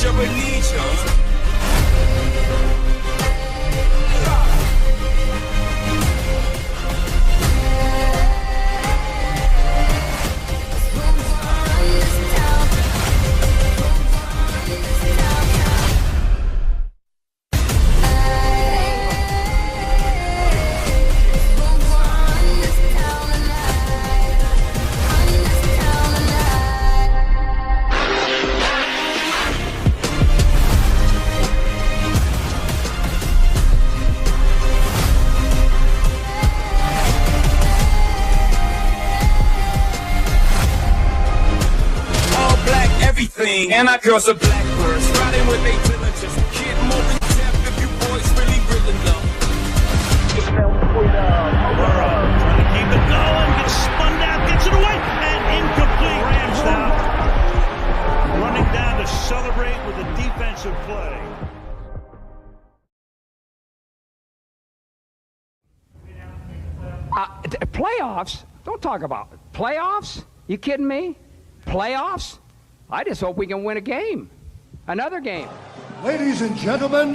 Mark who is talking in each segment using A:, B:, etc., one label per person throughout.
A: your allegiance. And our girls are blackbirds, riding with they diligence. Kid more than death if you boys really know.
B: Burrow trying to keep it going, gets spun down, gets it away, and incomplete. Rams down. Running down to celebrate with a defensive play.
C: Playoffs? Don't talk about it. Playoffs? You kidding me? Playoffs? I just hope we can win a game. Another game.
D: Ladies and gentlemen,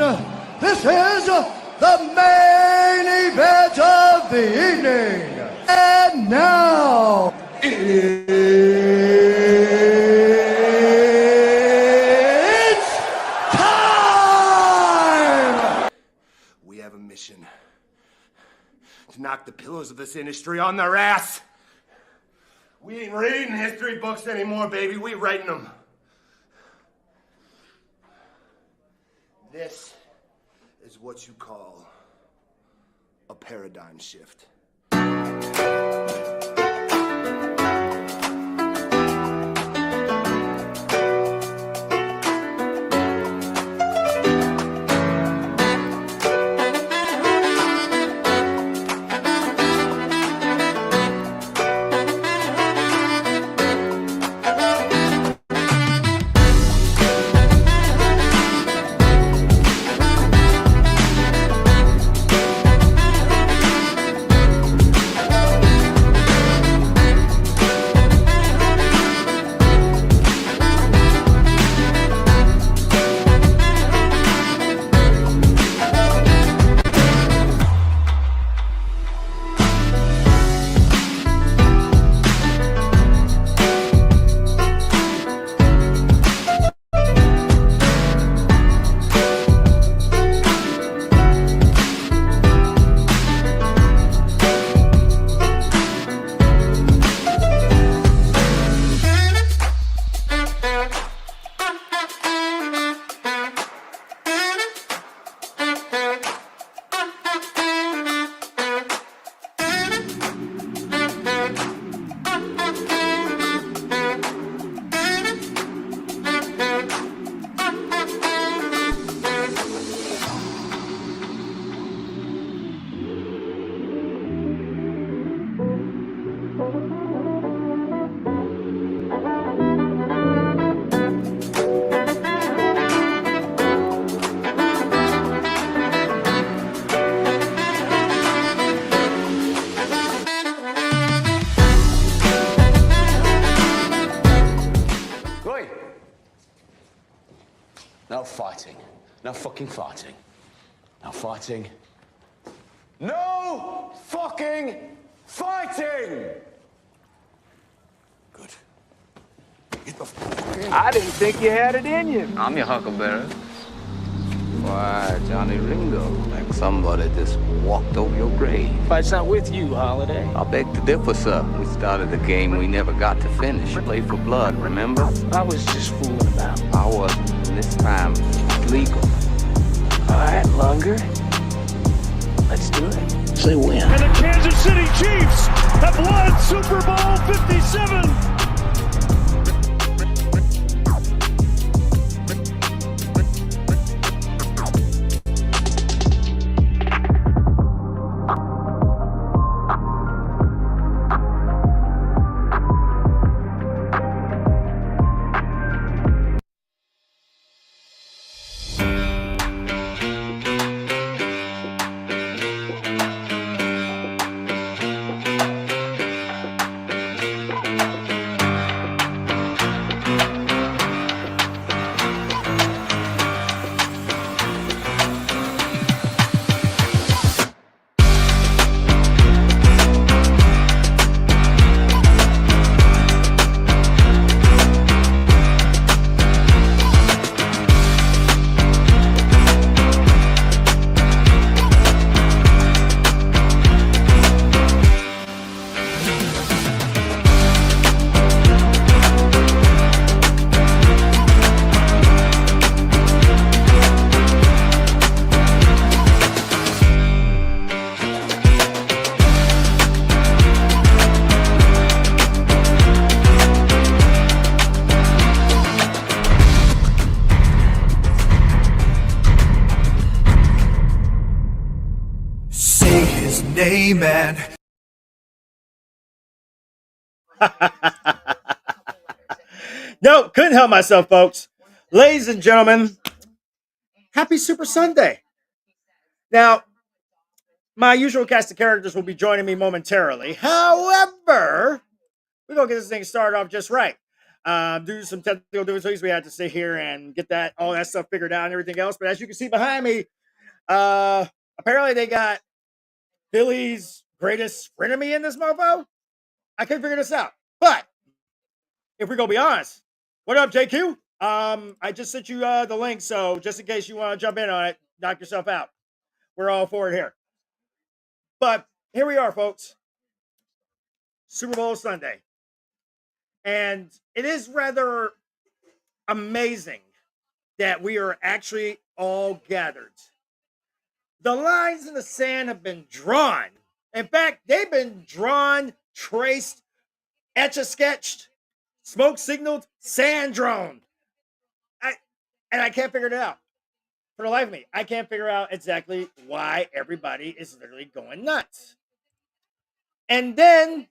D: this is the main event of the evening. And now, it's time!
E: We have a mission. To knock the pillars of this industry on their ass. We ain't reading history books anymore, baby. We writing them. This is what you call a paradigm shift.
F: No fighting. No fucking fighting. No fighting. No fucking fighting! Good. Get the fuck in.
C: I didn't think you had it in you.
G: I'm your huckleberry. Why, Johnny Ringo, like somebody just walked over your grave.
H: Fight's not with you, Holiday.
G: I beg to differ, sir. We started a game we never got to finish. Play for blood, remember?
H: I was just fooling about.
G: I wasn't. And this time, it's legal.
H: All right, Lunger. Let's do it. Say when.
B: And the Kansas City Chiefs have won Super Bowl 57.
A: his name and
I: No, couldn't help myself, folks. Ladies and gentlemen, happy Super Sunday. Now, my usual cast of characters will be joining me momentarily. However, we're going to get this thing started off just right. Due to some technical difficulties, we had to sit here and get all that stuff figured out and everything else. But as you can see behind me, apparently they got Philly's greatest frenemy in this mofo. I couldn't figure this out. But if we're going to be honest, what up, JQ? I just sent you the link, so just in case you want to jump in on it, knock yourself out. We're all for it here. But here we are, folks. Super Bowl Sunday. And it is rather amazing that we are actually all gathered. The lines in the sand have been drawn. In fact, they've been drawn, traced, etch-a-sketched, smoke signaled, sand drawn. I can't figure it out. For the life of me, I can't figure out exactly why everybody is literally going nuts. And then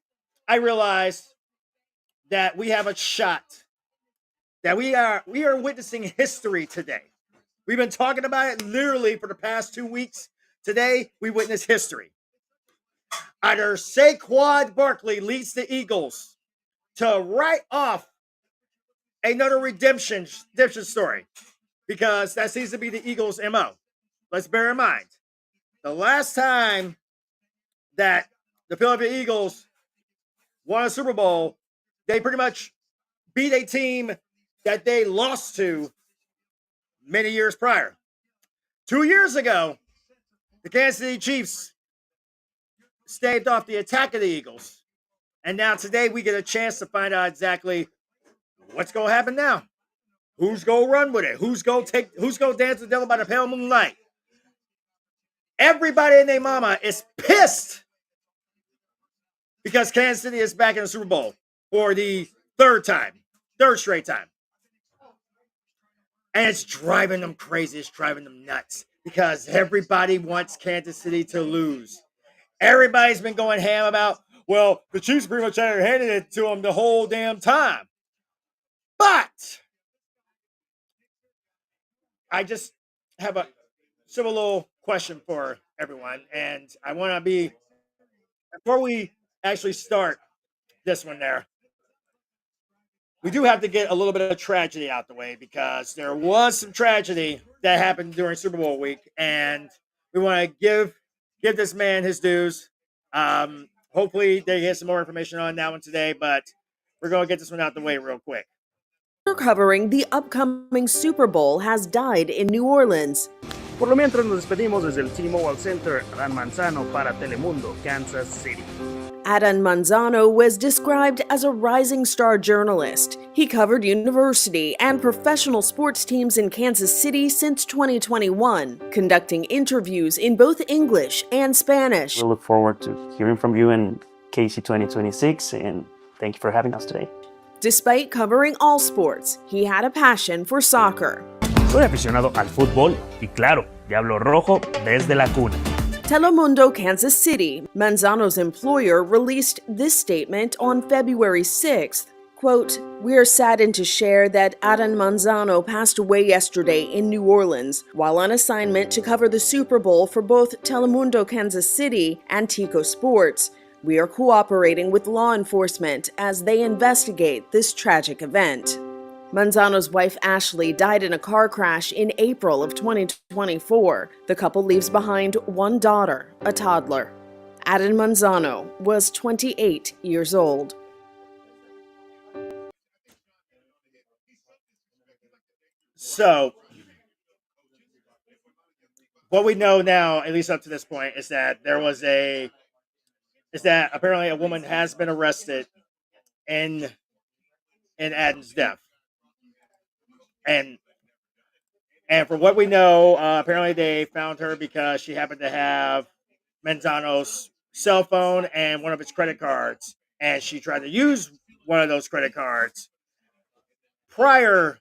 I: I realized that we have a shot, that we are witnessing history today. We've been talking about it literally for the past 2 weeks. Today, we witness history. Either Saquon Barkley leads the Eagles to write off another redemption story, because that seems to be the Eagles' MO. Let's bear in mind, the last time that the Philadelphia Eagles won a Super Bowl, they pretty much beat a team that they lost to many years prior. 2 years ago, the Kansas City Chiefs staved off the attack of the Eagles. And now today we get a chance to find out exactly what's going to happen now. Who's going to run with it? Who's going to dance the devil by the pale moonlight? Everybody and their mama is pissed because Kansas City is back in the Super Bowl for the third straight time. And it's driving them crazy. It's driving them nuts because everybody wants Kansas City to lose. Everybody's been going ham about, well, the Chiefs pretty much handed it to them the whole damn time. But I just have a civil little question for everyone. And I want to be, before we actually start this one there, we do have to get a little bit of tragedy out the way, because there was some tragedy that happened during Super Bowl week, and we want to give this man his dues. Hopefully they get some more information on that one today, but we're going to get this one out the way real quick.
J: Covering the upcoming Super Bowl has died in New Orleans.
B: Por lo mientras nos despedimos desde el T-Mobile Center, Adán Manzano para Telemundo, Kansas City.
J: Adán Manzano was described as a rising star journalist. He covered university and professional sports teams in Kansas City since 2021, conducting interviews in both English and Spanish.
K: We look forward to hearing from you in KC 2026, and thank you for having us today.
J: Despite covering all sports, he had a passion for soccer.
B: Soy aficionado al fútbol y claro, Diablo Rojo desde la cuna.
J: Telemundo Kansas City, Manzano's employer, released this statement on February 6th. Quote, "We are saddened to share that Adán Manzano passed away yesterday in New Orleans while on assignment to cover the Super Bowl for both Telemundo Kansas City and Tico Sports. We are cooperating with law enforcement as they investigate this tragic event." Manzano's wife Ashley died in a car crash in April of 2024. The couple leaves behind one daughter, a toddler. Adán Manzano was 28 years old.
I: So, what we know now, at least up to this point, is that apparently a woman has been arrested in Adam's death. And from what we know, apparently they found her because she happened to have Manzano's cell phone and one of his credit cards, and she tried to use one of those credit cards prior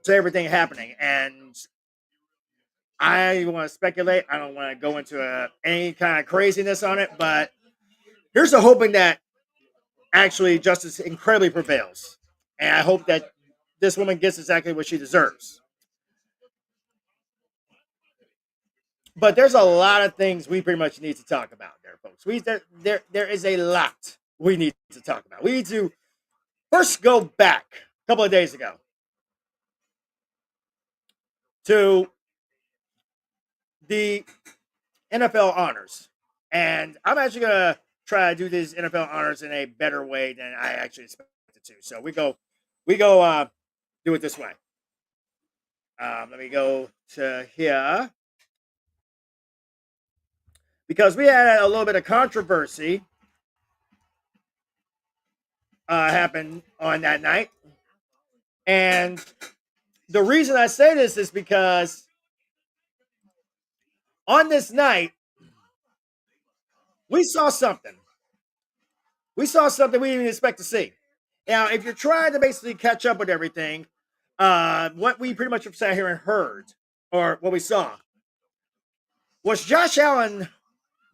I: to everything happening. And I want to speculate. I don't want to go into any kind of craziness on it, but here's the hoping that actually justice incredibly prevails. And I hope that this woman gets exactly what she deserves. But there's a lot of things we pretty much need to talk about there, folks. There is a lot we need to talk about. We need to first go back a couple of days ago to the NFL honors. And I'm actually going to try to do these NFL honors in a better way than I actually expected to. So we go do it this way. Let me go to here. Because we had a little bit of controversy happen on that night. And the reason I say this is because on this night, we saw something. We saw something we didn't expect to see. Now, if you're trying to basically catch up with everything, what we pretty much have sat here and heard, or what we saw, was Josh Allen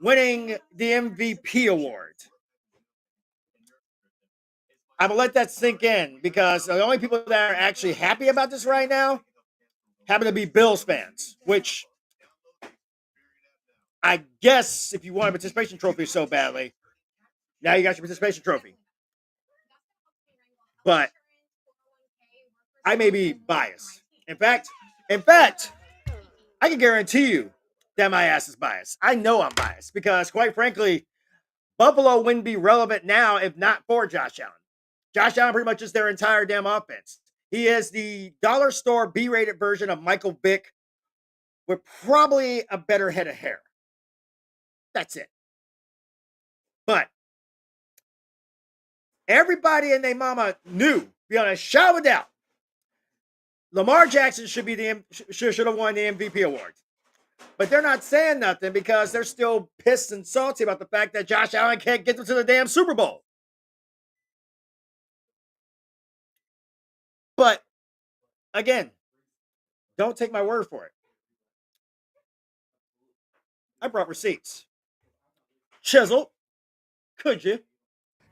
I: winning the MVP award. I'm going to let that sink in because the only people that are actually happy about this right now happen to be Bills fans, which I guess if you want a participation trophy so badly, now you got your participation trophy. But I may be biased. In fact, I can guarantee you that my ass is biased. I know I'm biased because, quite frankly, Buffalo wouldn't be relevant now if not for Josh Allen. Josh Allen pretty much is their entire damn offense. He is the dollar store B-rated version of Michael Vick with probably a better head of hair. That's it. But everybody and their mama knew, beyond a shadow of a doubt, Lamar Jackson should have won the MVP award. But they're not saying nothing because they're still pissed and salty about the fact that Josh Allen can't get them to the damn Super Bowl. But again, don't take my word for it. I brought receipts. Chisel, could you?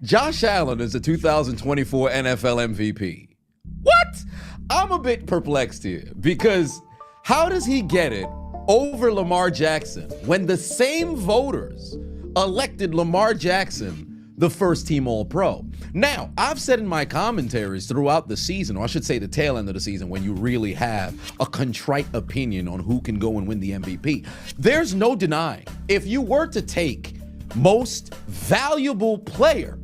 L: Josh Allen is the 2024 NFL MVP. What? I'm a bit perplexed here because how does he get it over Lamar Jackson when the same voters elected Lamar Jackson the first team All-Pro? Now, I've said in my commentaries throughout the season, or I should say the tail end of the season, when you really have a contrite opinion on who can go and win the MVP, there's no denying, if you were to take most valuable player,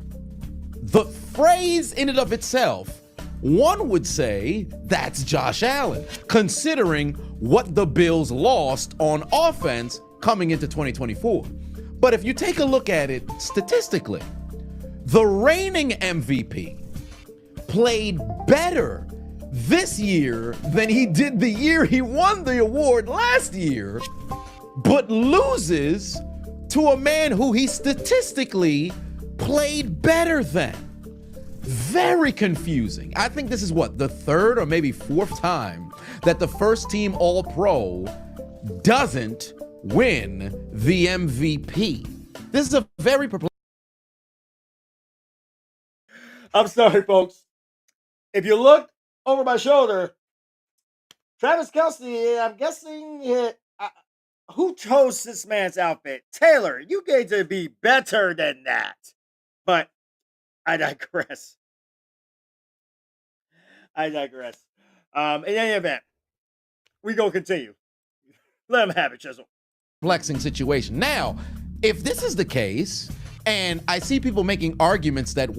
L: the phrase in and of itself, one would say that's Josh Allen, considering what the Bills lost on offense coming into 2024. But if you take a look at it statistically, the reigning MVP played better this year than he did the year he won the award last year, but loses to a man who he statistically played better than. Very confusing. I think this is the third or maybe fourth time that the first team All-Pro doesn't win the MVP. This is a very perplexing.
I: I'm sorry, folks. If you look over my shoulder, Travis Kelce, I'm guessing, who chose this man's outfit? Taylor, you get to be better than that. But I digress. In any event, we go continue. Let him have it, Chisel.
L: Perplexing situation. Now, if this is the case, and I see people making arguments that,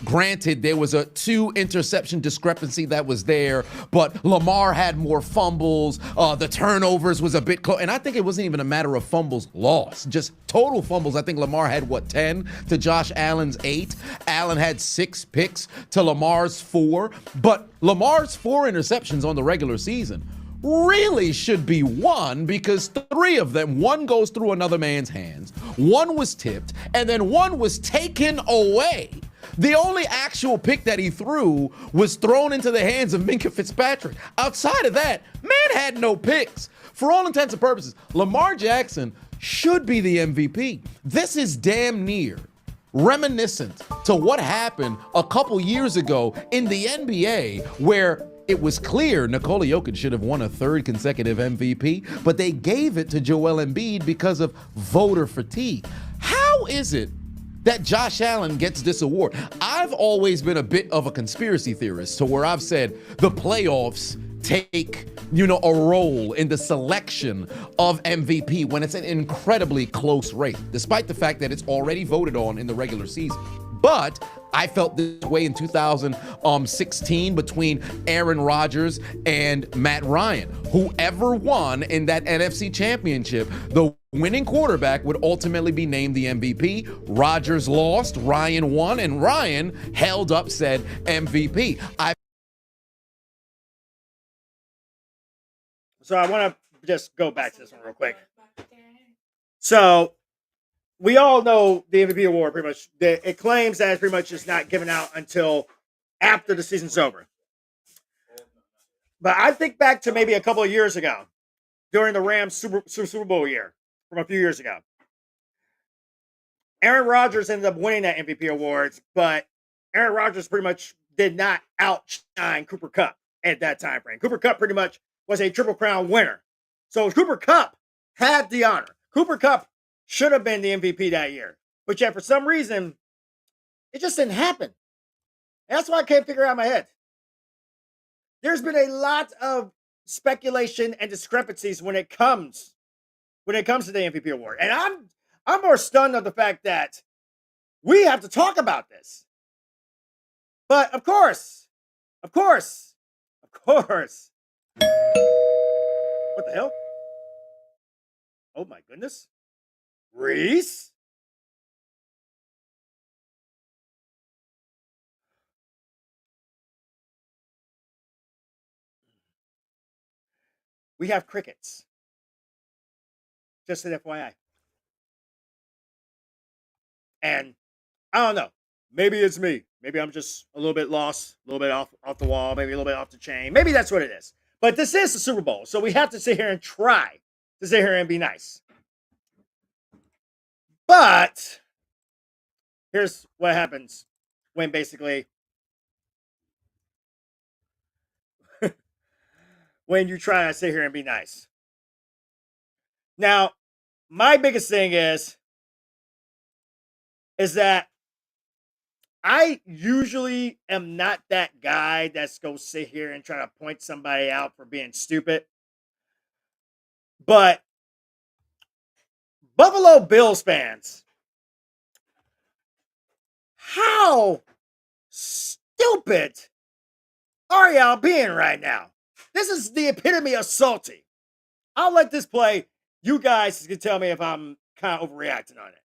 L: granted, there was a 2 interception discrepancy that was there, but Lamar had more fumbles, the turnovers was a bit close, and I think it wasn't even a matter of fumbles lost, just total fumbles. I think Lamar had, 10 to Josh Allen's 8. Allen had 6 picks to Lamar's 4, but Lamar's 4 interceptions on the regular season really should be 1 because 3 of them, 1 goes through another man's hands, 1 was tipped, and then 1 was taken away. The only actual pick that he threw was thrown into the hands of Minkah Fitzpatrick. Outside of that, man had no picks. For all intents and purposes, Lamar Jackson should be the MVP. This is damn near reminiscent to what happened a couple years ago in the NBA, where it was clear Nikola Jokic should have won a third consecutive MVP, but they gave it to Joel Embiid because of voter fatigue. How is it that Josh Allen gets this award? I've always been a bit of a conspiracy theorist, to where I've said the playoffs take, a role in the selection of MVP when it's an incredibly close race, despite the fact that it's already voted on in the regular season. But I felt this way in 2016 between Aaron Rodgers and Matt Ryan. Whoever won in that NFC Championship, the winning quarterback would ultimately be named the MVP. Rodgers lost, Ryan won, and Ryan held up said MVP.
I: So I want to just go back to this one real quick. So we all know the MVP award pretty much. It claims that it's pretty much just not given out until after the season's over. But I think back to maybe a couple of years ago, during the Rams Super Bowl year from a few years ago. Aaron Rodgers ended up winning that MVP award, but Aaron Rodgers pretty much did not outshine Cooper Kupp at that time frame. Cooper Kupp pretty much was a Triple Crown winner. So Cooper Kupp had the honor. Cooper Kupp should have been the MVP that year. But yet, for some reason, it just didn't happen. And that's why I can't figure out in my head. There's been a lot of speculation and discrepancies when it comes to the MVP award. And I'm more stunned of the fact that we have to talk about this. But of course, what the hell? Oh my goodness. Reese? We have crickets. Just an FYI. And I don't know. Maybe it's me. Maybe I'm just a little bit lost, a little bit off the wall, maybe a little bit off the chain. Maybe that's what it is. But this is the Super Bowl, so we have to sit here and try to sit here and be nice. But here's what happens when basically when you try to sit here and be nice. Now, my biggest thing is that I usually am not that guy that's going to sit here and try to point somebody out for being stupid. But Buffalo Bills fans, how stupid are y'all being right now? This is the epitome of salty. I'll let this play. You guys can tell me if I'm kind of overreacting on it.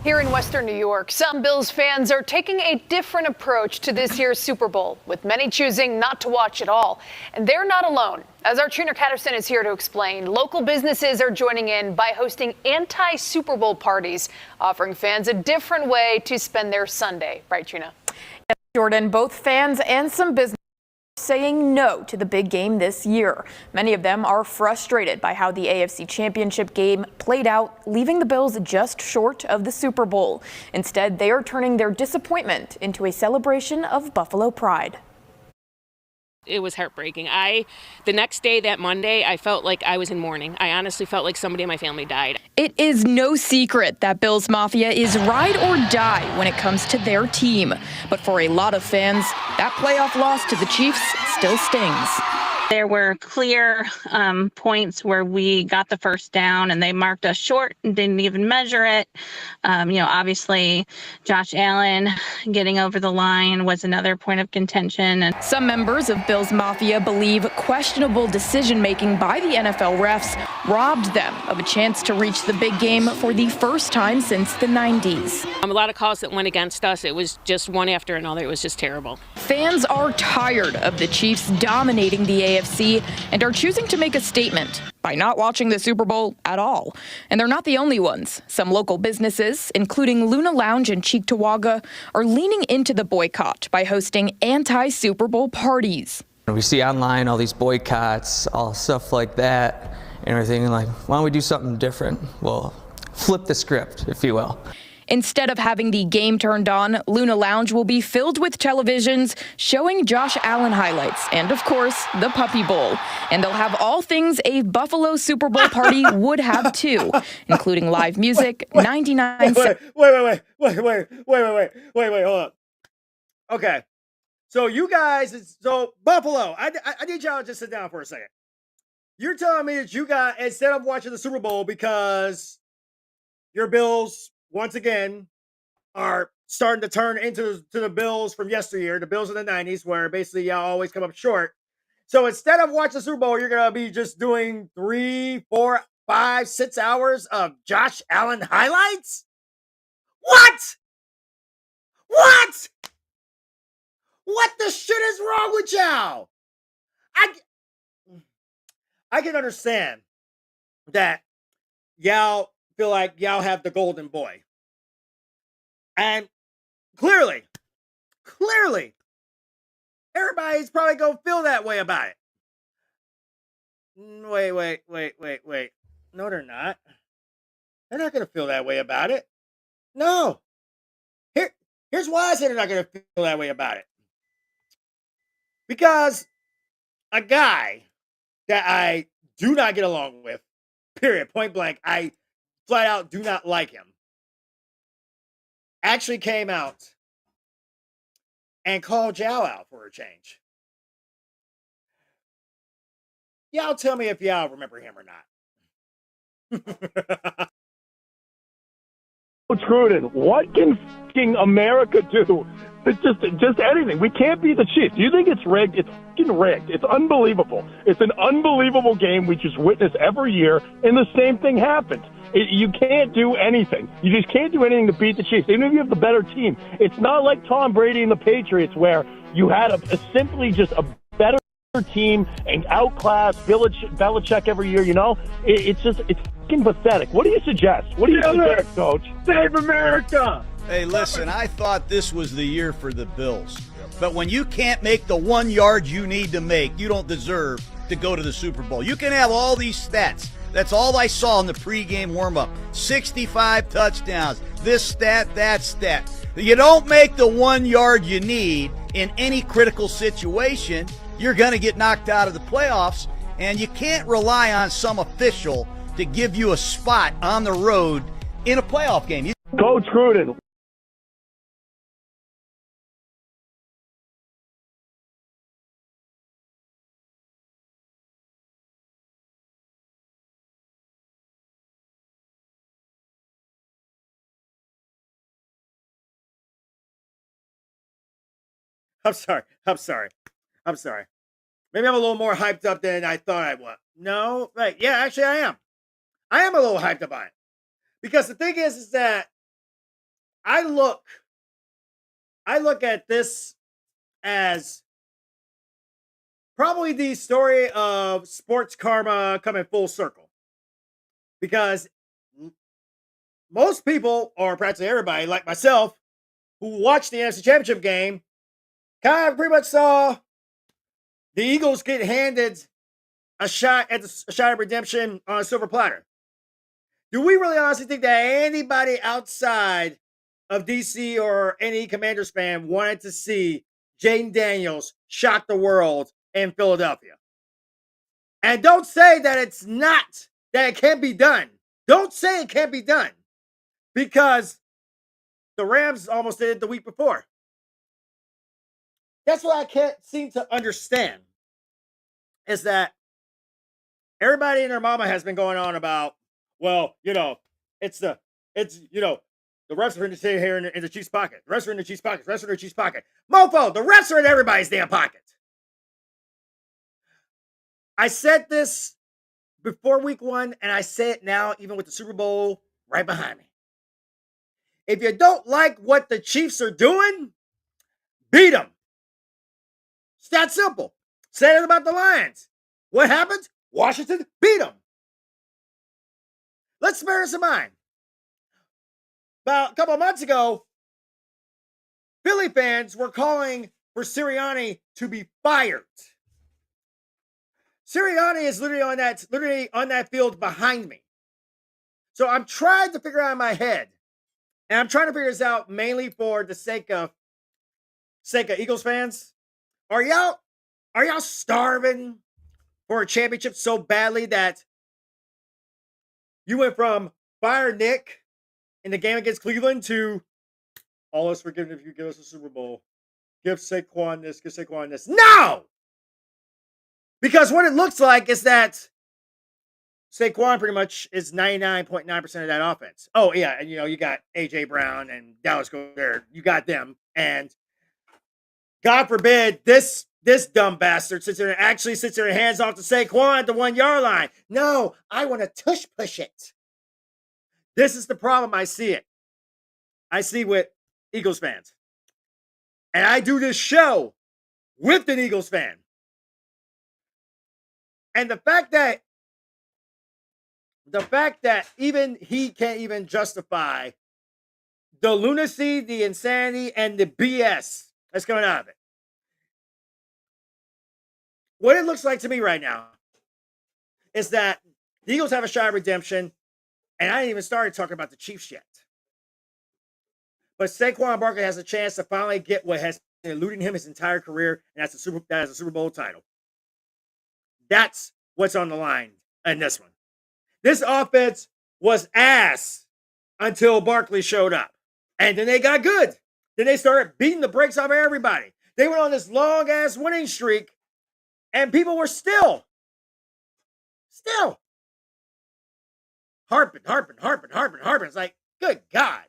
M: Here in Western New York, some Bills fans are taking a different approach to this year's Super Bowl, with many choosing not to watch at all. And they're not alone. As our Trina Catterson is here to explain, local businesses are joining in by hosting anti-Super Bowl parties, offering fans a different way to spend their Sunday. Right, Trina?
N: Yes, Jordan, both fans and some businesses saying no to the big game this year. Many of them are frustrated by how the AFC Championship game played out, leaving the Bills just short of the Super Bowl. Instead, they are turning their disappointment into a celebration of Buffalo pride.
O: It was heartbreaking. The next day, that Monday, I felt like I was in mourning. I honestly felt like somebody in my family died.
N: It is no secret that Bills Mafia is ride or die when it comes to their team. But for a lot of fans, that playoff loss to the Chiefs still stings.
P: There were clear points where we got the first down and they marked us short and didn't even measure it. Obviously, Josh Allen getting over the line was another point of contention. And
N: some members of Bills Mafia believe questionable decision-making by the NFL refs robbed them of a chance to reach the big game for the first time since the 90s.
O: A lot of calls that went against us. It was just one after another. It was just terrible.
N: Fans are tired of the Chiefs dominating the AFC AFC and are choosing to make a statement by not watching the Super Bowl at all. And they're not the only ones. Some local businesses, including Luna Lounge in Cheektowaga, are leaning into the boycott by hosting anti-Super Bowl parties.
Q: We see online all these boycotts, all stuff like that, and we're thinking like, why don't we do something different? Well, flip the script, if you will.
N: Instead of having the game turned on, Luna Lounge will be filled with televisions showing Josh Allen highlights and, of course, the Puppy Bowl. And they'll have all things a Buffalo Super Bowl party would have too, including live music, 99 cents.
I: Wait, hold up. Okay. So you guys, so Buffalo, I need y'all to just sit down for a second. You're telling me that you got, instead of watching the Super Bowl because your Bills, once again, are starting to turn into the Bills from yesteryear, the Bills in the 90s, where basically y'all always come up short. So instead of watching the Super Bowl, you're going to be just doing 3, 4, 5, 6 hours of Josh Allen highlights? What? What the shit is wrong with y'all? I can understand that y'all feel like y'all have the golden boy. And clearly, everybody's probably going to feel that way about it. Wait. No, they're not. They're not going to feel that way about it. No. Here's why I say they're not going to feel that way about it. Because a guy that I do not get along with, period, point blank, I flat out do not like him, actually came out and called y'all out for a change. Y'all tell me if y'all remember him or not.
R: Gruden, what can fucking America do? It's just anything. We can't beat the Chiefs. Do you think it's rigged? It's fucking rigged. It's unbelievable. It's an unbelievable game we just witness every year, and the same thing happens. You can't do anything. You just can't do anything to beat the Chiefs, even if you have the better team. It's not like Tom Brady and the Patriots, where you had simply just a better team and outclass Belichick every year. You know, it's fucking pathetic. What do you suggest? What do you suggest, Coach?
S: Save America! Hey, listen, I thought this was the year for the Bills. But when you can't make the 1 yard you need to make, you don't deserve to go to the Super Bowl. You can have all these stats. That's all I saw in the pregame warm-up. 65 touchdowns, this stat, that stat. You don't make the 1 yard you need in any critical situation, you're going to get knocked out of the playoffs, and you can't rely on some official to give you a spot on the road in a playoff game.
R: Coach Gruden.
I: I'm sorry. Maybe I'm a little more hyped up than I thought I was. No, right. Yeah, actually I am. I am a little hyped up on it. Because the thing is that I look at this as probably the story of sports karma coming full circle. Because most people, or practically everybody, like myself, who watched the NFC Championship game, kind of pretty much saw the Eagles get handed a shot at redemption on a silver platter. Do we really honestly think that anybody outside of DC or any Commanders fan wanted to see Jaden Daniels shock the world in Philadelphia? And don't say that it can't be done. Don't say it can't be done. Because the Rams almost did it the week before. That's what I can't seem to understand. Is that everybody and their mama has been going on about, well, the refs are in the Chiefs' pocket. The refs are in the Chiefs' pocket. The refs are in the Chiefs' pocket. Mofo, the refs are in everybody's damn pocket. I said this before week 1, and I say it now, even with the Super Bowl right behind me. If you don't like what the Chiefs are doing, beat them. It's that simple. Said it about the Lions. What happened? Washington beat them. Let's bear this in mind. About a couple of months ago, Philly fans were calling for Sirianni to be fired. Sirianni is literally on that field behind me. So I'm trying to figure out in my head, and I'm trying to figure this out mainly for the sake of Eagles fans. Are y'all starving for a championship so badly that you went from fire Nick in the game against Cleveland to all is forgiven if you give us a Super Bowl? Give Saquon this, give Saquon this. No! Because what it looks like is that Saquon pretty much is 99.9% of that offense. Oh, yeah, and you got A.J. Brown and Dallas Goedert. You got them. And God forbid this dumb bastard sits there and hands off to Saquon at the 1 yard line. No, I want to tush push it. This is the problem I see with Eagles fans. And I do this show with an Eagles fan. And the fact that even he can't even justify the lunacy, the insanity, and the BS that's coming out of it. What it looks like to me right now is that the Eagles have a shot at redemption, and I didn't even start talking about the Chiefs yet. But Saquon Barkley has a chance to finally get what has been eluding him his entire career, and that's a Super Bowl title. That's what's on the line in this one. This offense was ass until Barkley showed up. And then they got good. Then they started beating the brakes off of everybody. They went on this long-ass winning streak, and people were still harping. It's like, good God.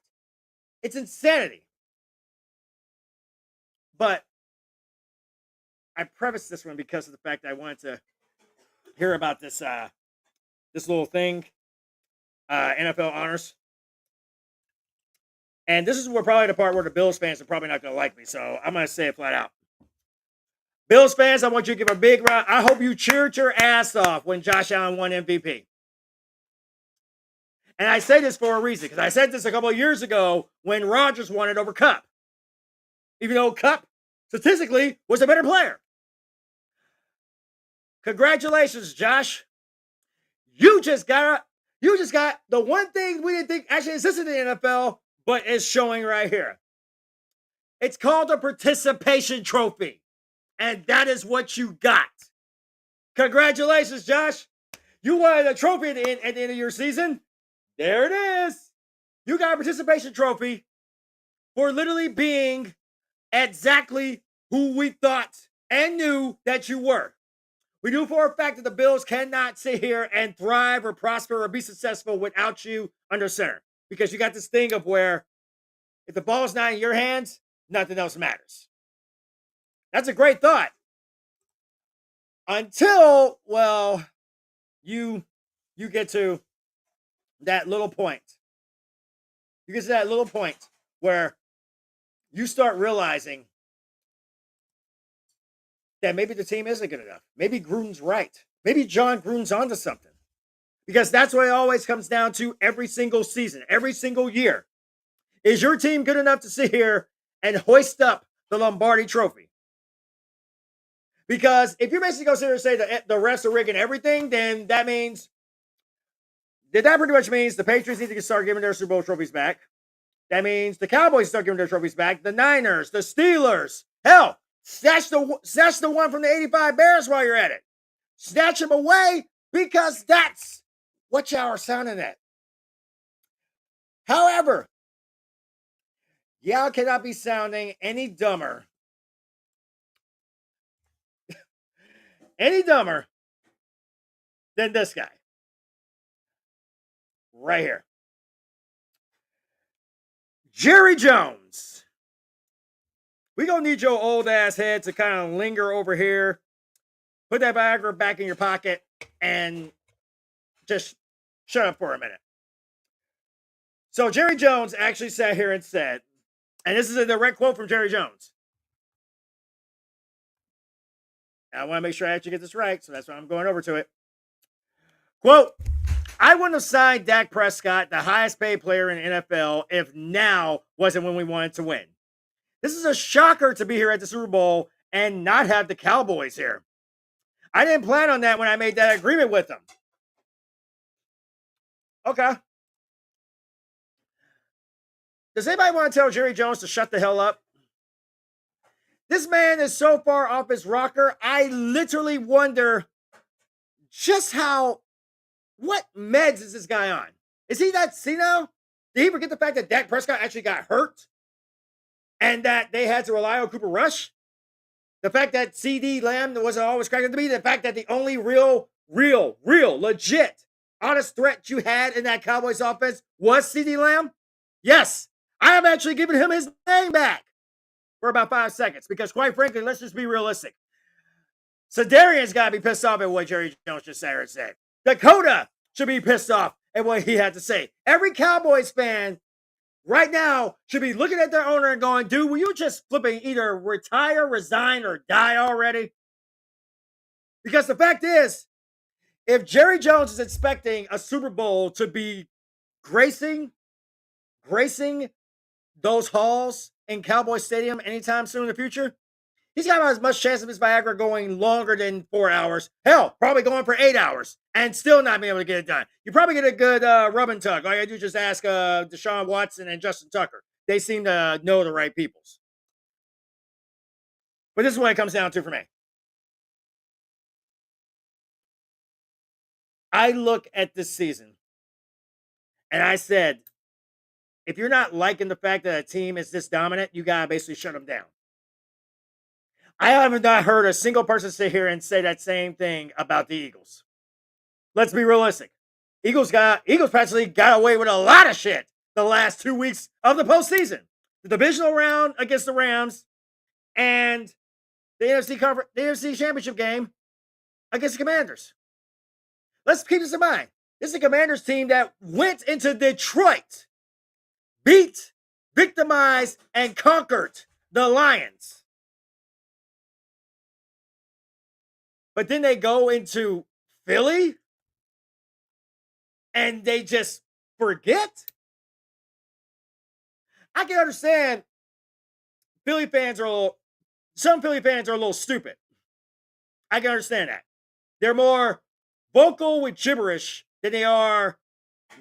I: It's insanity. But I prefaced this one because of the fact that I wanted to hear about this little thing, NFL honors. And this is probably the part where the Bills fans are probably not going to like me, so I'm going to say it flat out. Bills fans, I want you to give a big round. I hope you cheered your ass off when Josh Allen won MVP. And I say this for a reason, because I said this a couple of years ago when Rodgers won it over Cup. Even though Cup, statistically, was a better player. Congratulations, Josh. You just got the one thing we didn't think actually existed in the NFL, but is showing right here. It's called a participation trophy. And that is what you got. Congratulations, Josh. You won a trophy at the end of your season. There it is. You got a participation trophy for literally being exactly who we thought and knew that you were. We knew for a fact that the Bills cannot sit here and thrive or prosper or be successful without you under center. Because you got this thing of where if the ball's not in your hands, nothing else matters. That's a great thought. Until, well, you get to that little point. You get to that little point where you start realizing that maybe the team isn't good enough. Maybe Gruden's right. Maybe John Gruden's onto something. Because that's what it always comes down to every single season, every single year. Is your team good enough to sit here and hoist up the Lombardi trophy? Because if you're basically going to sit here and say that the refs are rigging everything, then that pretty much means the Patriots need to start giving their Super Bowl trophies back. That means the Cowboys start giving their trophies back. The Niners, the Steelers. Hell, snatch the one from the 85 Bears while you're at it. Snatch them away because that's what y'all are sounding at. However, y'all cannot be sounding any dumber than this guy. Right here. Jerry Jones. We gonna need your old ass head to kind of linger over here. Put that Viagra back in your pocket and just shut up for a minute. So Jerry Jones actually sat here and said, and this is a direct quote from Jerry Jones. I want to make sure I actually get this right, so that's why I'm going over to it. Quote, I wouldn't have signed Dak Prescott, the highest paid player in the NFL, if now wasn't when we wanted to win. This is a shocker to be here at the Super Bowl and not have the Cowboys here. I didn't plan on that when I made that agreement with them. Okay. Does anybody want to tell Jerry Jones to shut the hell up? This man is so far off his rocker, I literally wonder just what meds is this guy on? Is he that senile? Did he forget the fact that Dak Prescott actually got hurt? And that they had to rely on Cooper Rush? The fact that CD Lamb wasn't always cracking to be, the fact that the only real, legit, honest threat you had in that Cowboys offense was CD Lamb? Yes, I am actually giving him his name back for about 5 seconds because, quite frankly, let's just be realistic. Sedarian's got to be pissed off at what Jerry Jones just said. Dakota should be pissed off at what he had to say. Every Cowboys fan right now should be looking at their owner and going, dude, will you just flipping either retire, resign, or die already? Because the fact is, if Jerry Jones is expecting a Super Bowl to be gracing those halls in Cowboy Stadium anytime soon in the future, he's got as much chance of his Viagra going longer than 4 hours. Hell, probably going for 8 hours and still not being able to get it done. You probably get a good rub and tug. All you gotta do is just ask Deshaun Watson and Justin Tucker. They seem to know the right peoples. But this is what it comes down to for me. I look at this season and I said, if you're not liking the fact that a team is this dominant, you gotta basically shut them down. I have not heard a single person sit here and say that same thing about the Eagles. Let's be realistic. Eagles practically got away with a lot of shit the last 2 weeks of the postseason. The divisional round against the Rams and the NFC Championship game against the Commanders. Let's keep this in mind. This is a Commanders team that went into Detroit, beat, victimized, and conquered the Lions. But then they go into Philly and they just forget. I can understand some Philly fans are a little stupid. I can understand that. They're more vocal with gibberish than they are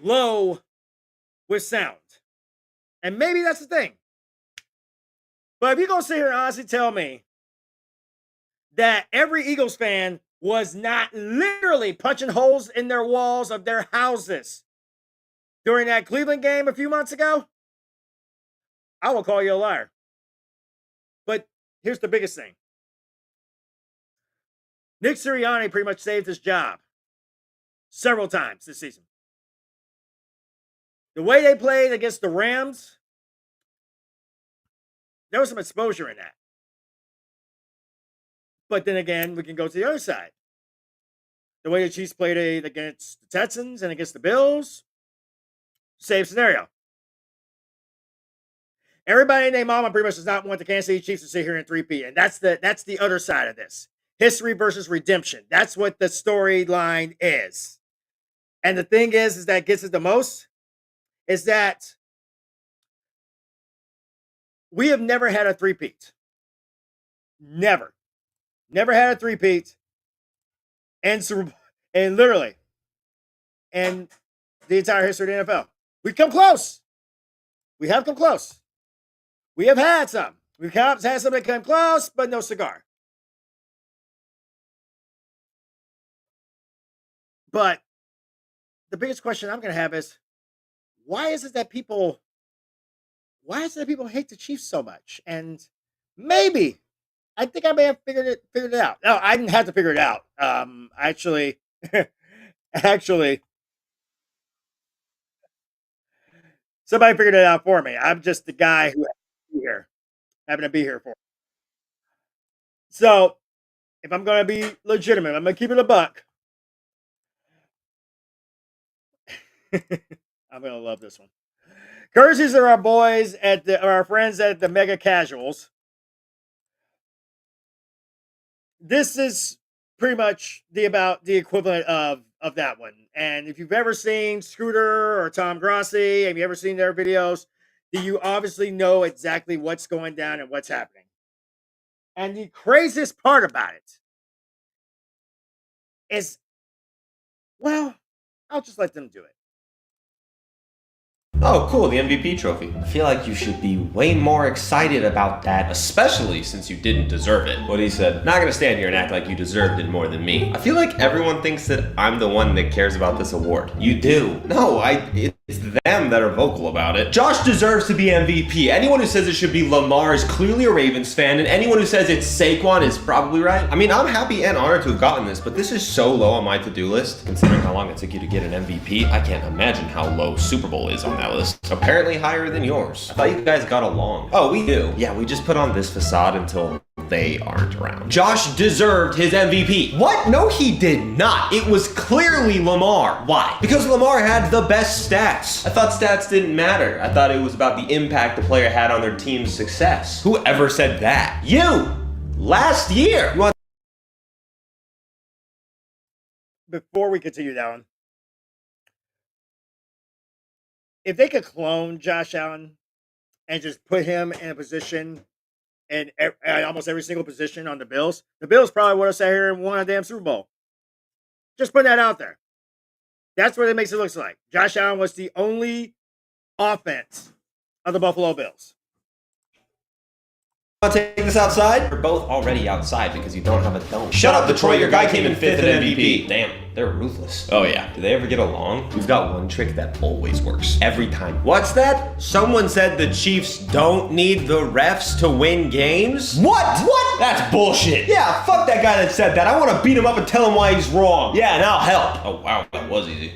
I: low with sound. And maybe that's the thing. But if you're going to sit here and honestly tell me that every Eagles fan was not literally punching holes in their walls of their houses during that Cleveland game a few months ago, I will call you a liar. But here's the biggest thing. Nick Sirianni pretty much saved his job several times this season. The way they played against the Rams, there was some exposure in that. But then again, we can go to the other side. The way the Chiefs played against the Texans and against the Bills, same scenario. Everybody and their mama pretty much does not want the Kansas City Chiefs to sit here and 3-peat. And that's the other side of this. History versus redemption. That's what the storyline is. And the thing is that gets it the most, is that we have never had a 3-peat. Never. Never had a 3-peat. And literally, in the entire history of the NFL. We've come close. We have come close. We have had some. We've had some that come close, but no cigar. But the biggest question I'm going to have is, why is it that people hate the Chiefs so much? And maybe, I think I may have figured it out. No, I didn't have to figure it out. Actually, somebody figured it out for me. I'm just the guy who happened to be here for it. So, if I'm going to be legitimate, I'm going to keep it a buck. I'm going to love this one. Courtesies are our friends at the Mega Casuals. this is pretty much the equivalent of that one. And if you've ever seen Scooter or Tom Grossi, have you ever seen their videos, then you obviously know exactly what's going down and what's happening. And the craziest part about it is, well, I'll just let them do it.
T: Oh, cool, the MVP trophy. I feel like you should be way more excited about that, especially since you didn't deserve it. What he said. Not gonna stand here and act like you deserved it more than me. I feel like everyone thinks that I'm the one that cares about this award. You do. No, it's them that are vocal about it. Josh deserves to be MVP. Anyone who says it should be Lamar is clearly a Ravens fan, and anyone who says it's Saquon is probably right. I mean, I'm happy and honored to have gotten this, but this is so low on my to-do list. Considering how long it took you to get an MVP, I can't imagine how low Super Bowl is on that list. Apparently higher than yours. I thought you guys got along. Oh, we do. Yeah, we just put on this facade until they aren't around. Josh deserved his MVP. What? No, he did not. It was clearly Lamar. Why? Because Lamar had the best stats. I thought stats didn't matter. I thought it was about the impact the player had on their team's success. Whoever said that? You! Last year!
I: Before we continue down, if they could clone Josh Allen and just put him in a position in almost every single position on the Bills probably would have sat here and won a damn Super Bowl. Just put that out there. That's what it makes it look like. Josh Allen was the only offense of the Buffalo Bills.
T: Want to take this outside? We're both already outside because you don't have a dome. Shut up, Detroit. Your guy came in 5th at MVP. Damn, they're ruthless. Oh yeah. Do they ever get along? We've got one trick that always works. Every time. What's that? Someone said the Chiefs don't need the refs to win games? What? What? That's bullshit. Yeah, fuck that guy that said that. I want to beat him up and tell him why he's wrong. Yeah, and I'll help. Oh wow, that was easy.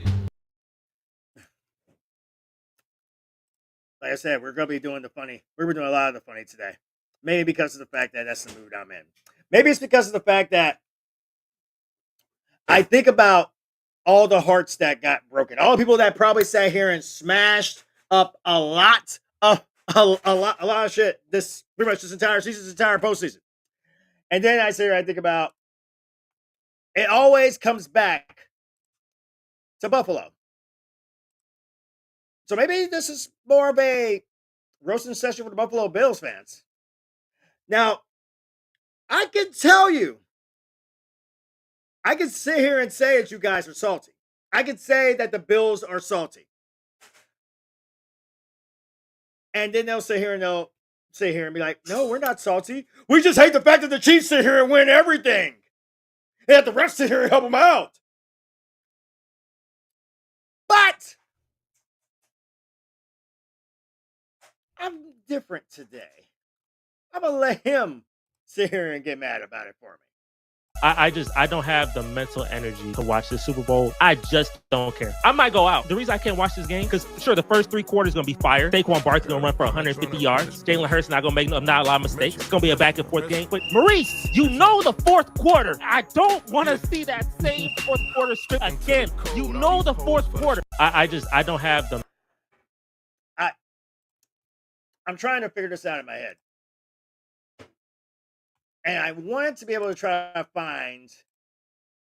I: Like I said, we're going to be doing the funny. We're doing a lot of the funny today. Maybe because of the fact that that's the mood I'm in. Maybe it's because of the fact that I think about all the hearts that got broken. All the people that probably sat here and smashed up a lot of shit this pretty much this entire season, this entire postseason. And then I sit here, I think about it always comes back to Buffalo. So maybe this is more of a roasting session for the Buffalo Bills fans. Now, I can tell you, I can sit here and say that you guys are salty. I can say that the Bills are salty. And then they'll sit here and be like, no, we're not salty. We just hate the fact that the Chiefs sit here and win everything. And that the refs sit here and help them out. But I'm different today. I'm going to let him sit here and get mad about it for me.
U: I don't have the mental energy to watch this Super Bowl. I just don't care. I might go out. The reason I can't watch this game, because sure, the first 3 quarters going to be fire. Saquon Barkley going to run for 150 yards. Jalen Hurts not going to make not a lot of mistakes. It's going to be a back and forth game. But Maurice, you know the fourth quarter. I don't want to see that same fourth quarter script again. You know the fourth quarter. I don't have the...
I: I'm trying to figure this out in my head. And I wanted to be able to try to find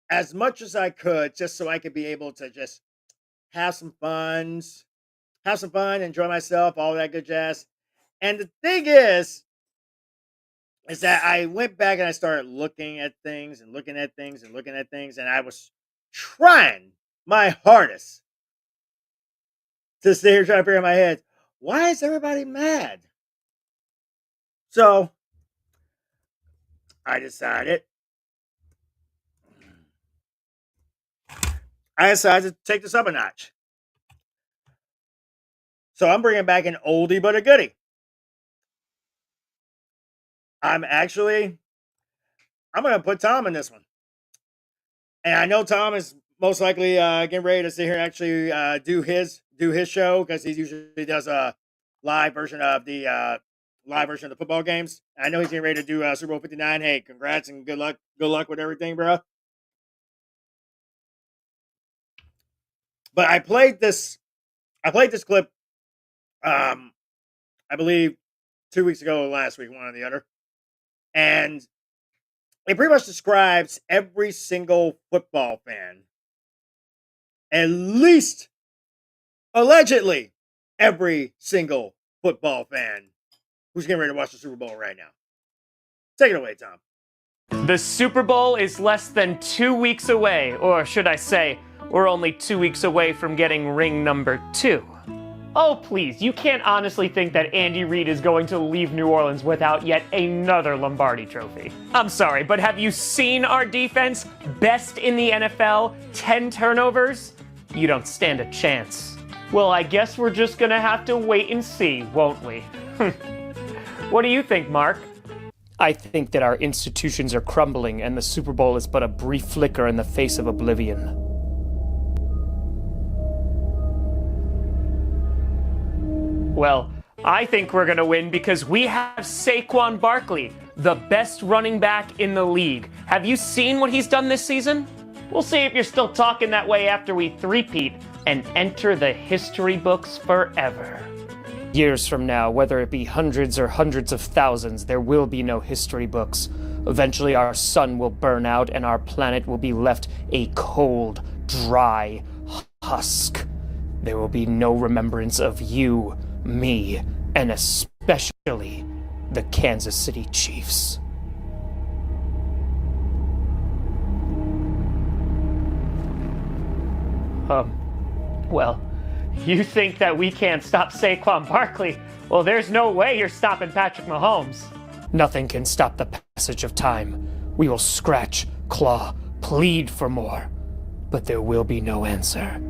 I: as much as I could just so I could be able to just have some fun, enjoy myself, all that good jazz. And the thing is that I went back and I started looking at things and looking at things and looking at things. And I was trying my hardest to sit here trying to figure in my head, why is everybody mad? So I decided to take this up a notch. So I'm bringing back an oldie but a goodie. I'm going to put Tom in this one. And I know Tom is most likely getting ready to sit here and actually do his show because he usually does a live version of the football games. I know he's getting ready to do Super Bowl 59. Hey, congrats and good luck with everything, bro. But I played this clip, I believe 2 weeks ago or last week, one or the other. And it pretty much describes every single football fan, at least allegedly every single football fan who's getting ready to watch the Super Bowl right now. Take it away, Tom.
D: The Super Bowl is less than 2 weeks away, or should I say, we're only 2 weeks away from getting ring number 2. Oh please, you can't honestly think that Andy Reid is going to leave New Orleans without yet another Lombardi trophy. I'm sorry, but have you seen our defense? Best in the NFL, 10 turnovers? You don't stand a chance. Well, I guess we're just gonna have to wait and see, won't we? What do you think, Mark? I think that our institutions are crumbling and the Super Bowl is but a brief flicker in the face of oblivion. Well, I think we're going to win because we have Saquon Barkley, the best running back in the league. Have you seen what he's done this season? We'll see if you're still talking that way after we three-peat and enter the history books forever. Years from now, whether it be hundreds or hundreds of thousands, there will be no history books. Eventually our sun will burn out and our planet will be left a cold, dry husk. There will be no remembrance of you, me, and especially the Kansas City Chiefs. Well, you think that we can't stop Saquon Barkley? Well, there's no way you're stopping Patrick Mahomes. Nothing can stop the passage of time. We will scratch, claw, plead for more. But there will be no answer.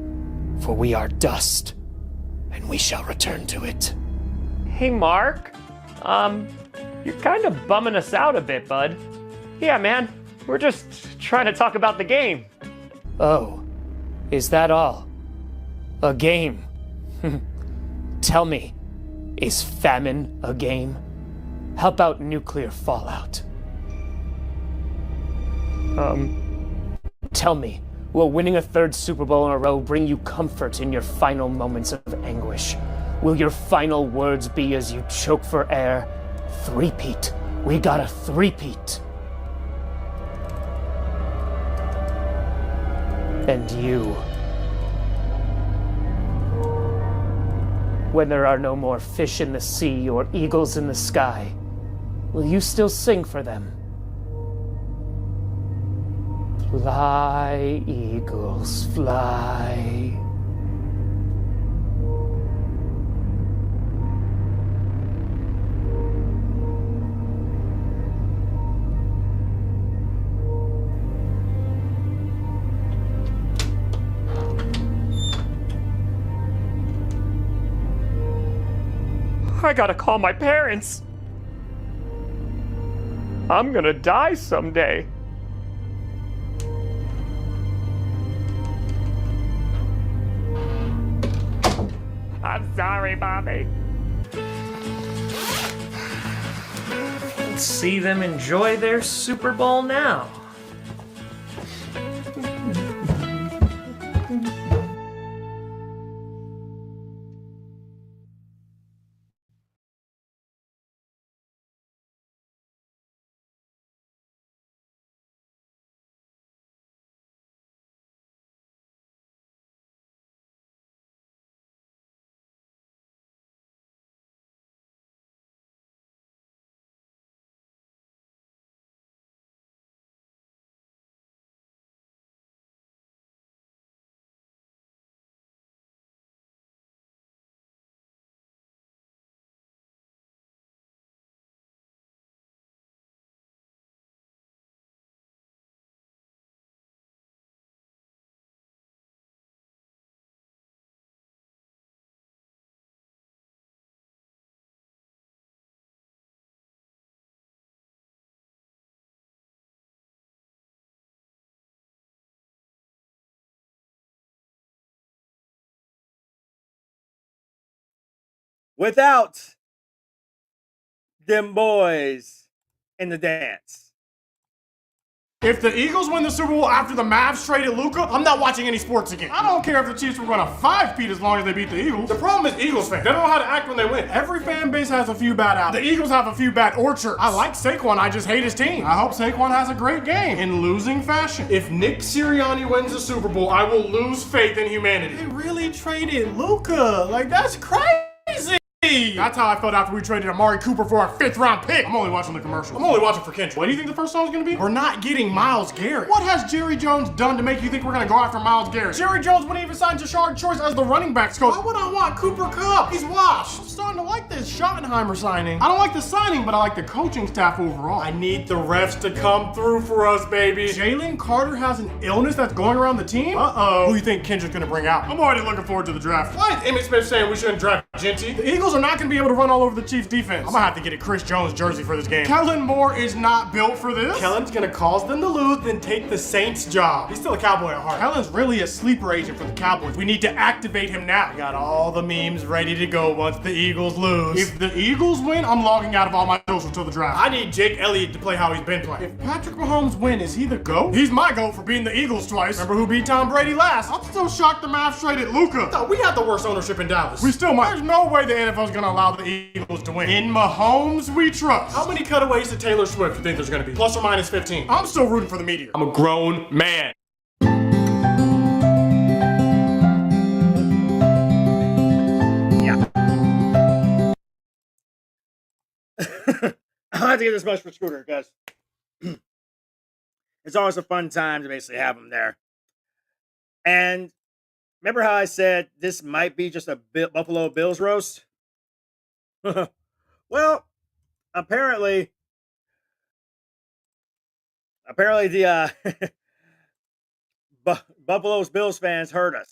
D: For we are dust, and we shall return to it. Hey, Mark. You're kind of bumming us out a bit, bud. Yeah, man. We're just trying to talk about the game. Oh, is that all? A game? Tell me, is famine a game? How about nuclear fallout? Tell me, will winning a third Super Bowl in a row bring you comfort in your final moments of anguish? Will your final words be as you choke for air? Three-peat. We got a three-peat. And you. When there are no more fish in the sea or eagles in the sky, will you still sing for them? Fly, eagles, fly. I gotta call my parents. I'm gonna die someday. I'm sorry, Bobby. Let's see them enjoy their Super Bowl now.
I: Without them boys in the dance.
E: If the Eagles win the Super Bowl after the Mavs traded Luka, I'm not watching any sports again. I don't care if the Chiefs were going to 5-peat as long as they beat the Eagles. The problem is Eagles fans. They don't know how to act when they win. Every fan base has a few bad apples. The Eagles have a few bad orchards. I like Saquon, I just hate his team. I hope Saquon has a great game in losing fashion. If Nick Sirianni wins the Super Bowl, I will lose faith in humanity. They really traded Luka. Like, that's crazy. That's how I felt after we traded Amari Cooper for our 5th-round pick. I'm only watching the commercial. I'm only watching for Kendrick. What do you think the first song's gonna be? We're not getting Myles Garrett. What has Jerry Jones done to make you think we're gonna go after Myles Garrett? Jerry Jones wouldn't even sign Jashard Choice as the running backs coach. Why would I want Cooper Kupp? He's washed. I'm starting to like this Schottenheimer signing. I don't like the signing, but I like the coaching staff overall. I need the refs to come through for us, baby. Jalen Carter has an illness that's going around the team? Uh-oh. Who do you think Kendrick's gonna bring out? I'm already looking forward to the draft. Why is Emmitt Smith saying we shouldn't draft Genty? The Eagles are not gonna be able to run all over the Chiefs defense. I'm gonna have to get a Chris Jones jersey for this game. Kellen Moore is not built for this. Kellen's gonna cause them to lose, then take the Saints' job. He's still a Cowboy at heart. Kellen's really a sleeper agent for the Cowboys. We need to activate him now. I got all the memes ready to go once the Eagles lose. If the Eagles win, I'm logging out of all my socials till the draft. I need Jake Elliott to play how he's been playing. If Patrick Mahomes win, is he the GOAT? He's my GOAT for beating the Eagles twice. Remember who beat Tom Brady last? I'm still shocked the Mavs traded Luka. We had the worst ownership in Dallas. We still might. There's no way the NFL's gonna allow the Eagles to win. In Mahomes, we trust. How many cutaways to Taylor Swift do you think there's gonna be? Plus or minus 15. I'm still rooting for the meteor. I'm a grown man.
I: Yeah. I have to get this much for Scooter because it's always a fun time to basically have him there. And remember how I said this might be just a Buffalo Bills roast? Well, apparently the Buffalo's Bills fans heard us.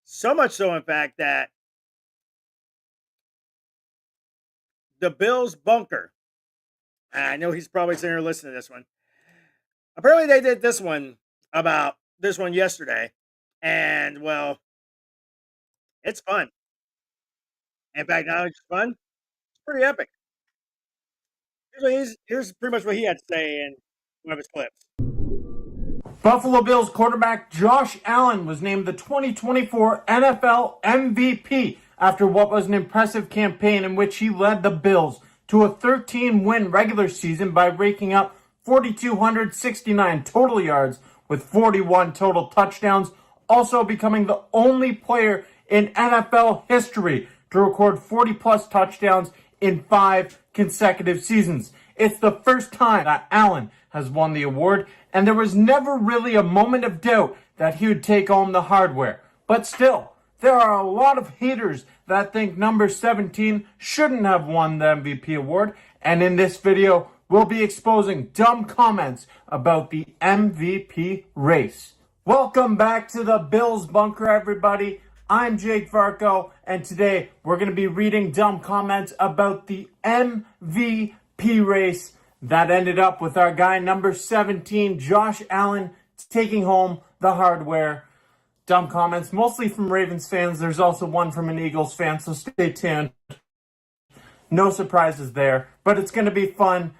I: So much so, in fact, that the Bills bunker, and I know he's probably sitting here listening to this one. Apparently they did this one yesterday, and well, it's fun. In fact, not just fun, it's pretty epic. Here's pretty much what he had to say in one of his clips.
V: Buffalo Bills quarterback Josh Allen was named the 2024 NFL MVP after what was an impressive campaign in which he led the Bills to a 13-win regular season by raking up 4,269 total yards with 41 total touchdowns, also becoming the only player in NFL history to record 40-plus touchdowns in 5 consecutive seasons. It's the first time that Allen has won the award, and there was never really a moment of doubt that he would take home the hardware. But still, there are a lot of haters that think number 17 shouldn't have won the MVP award, and in this video, we'll be exposing dumb comments about the MVP race. Welcome back to the Bills Bunker, everybody. I'm Jake Varco, and today we're going to be reading dumb comments about the MVP race that ended up with our guy number 17, Josh Allen, taking home the hardware. Dumb comments, mostly from Ravens fans. There's also one from an Eagles fan, so stay tuned. No surprises there, but it's going to be fun.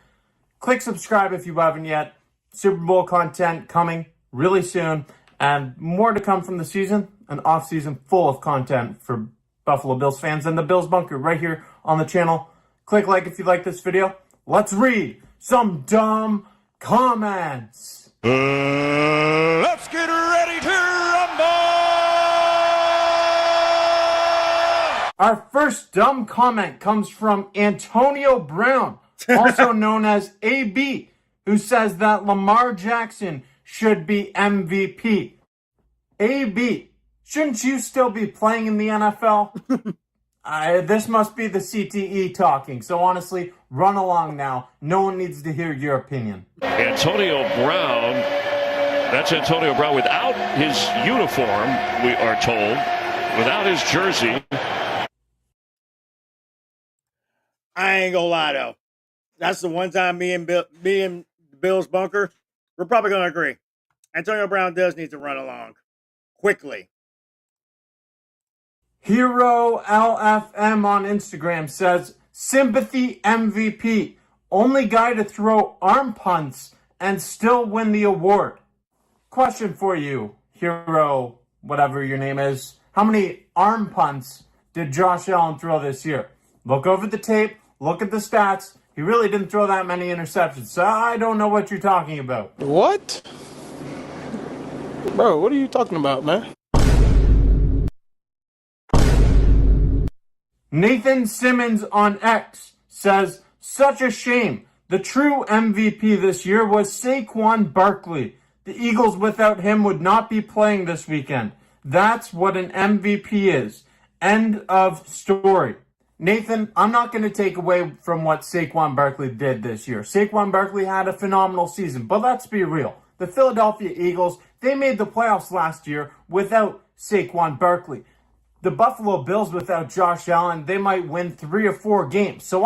V: Click subscribe if you haven't yet. Super Bowl content coming really soon, and more to come from the season. An off-season full of content for Buffalo Bills fans and the Bills Bunker right here on the channel. Click like if you like this video. Let's read some dumb comments.
B: Let's get ready to rumble!
V: Our first dumb comment comes from Antonio Brown, also known as AB, who says that Lamar Jackson should be MVP. AB, shouldn't you still be playing in the NFL? This must be the CTE talking, so honestly, run along now. No one needs to hear your opinion.
B: Antonio Brown, that's Antonio Brown without his uniform, we are told, without his jersey.
I: I ain't gonna lie though. That's the one time me and Bill's Bunker, we're probably gonna agree. Antonio Brown does need to run along quickly.
V: Hero LFM on Instagram says, sympathy MVP. only guy to throw arm punts and still win the award. Question for you, hero, whatever your name is. How many arm punts did Josh Allen throw this year? Look over the tape, look at the stats. He really didn't throw that many interceptions, so I don't know what you're talking about.
E: What? Bro, what are you talking about, man?
V: Nathan Simmons on X says, such a shame. The true MVP this year was Saquon Barkley. The Eagles without him would not be playing this weekend. That's what an MVP is. End of story. Nathan, I'm not going to take away from what Saquon Barkley did this year. Saquon Barkley had a phenomenal season, but let's be real. The Philadelphia Eagles, they made the playoffs last year without Saquon Barkley. The Buffalo Bills without Josh Allen, they might win 3 or 4 games. So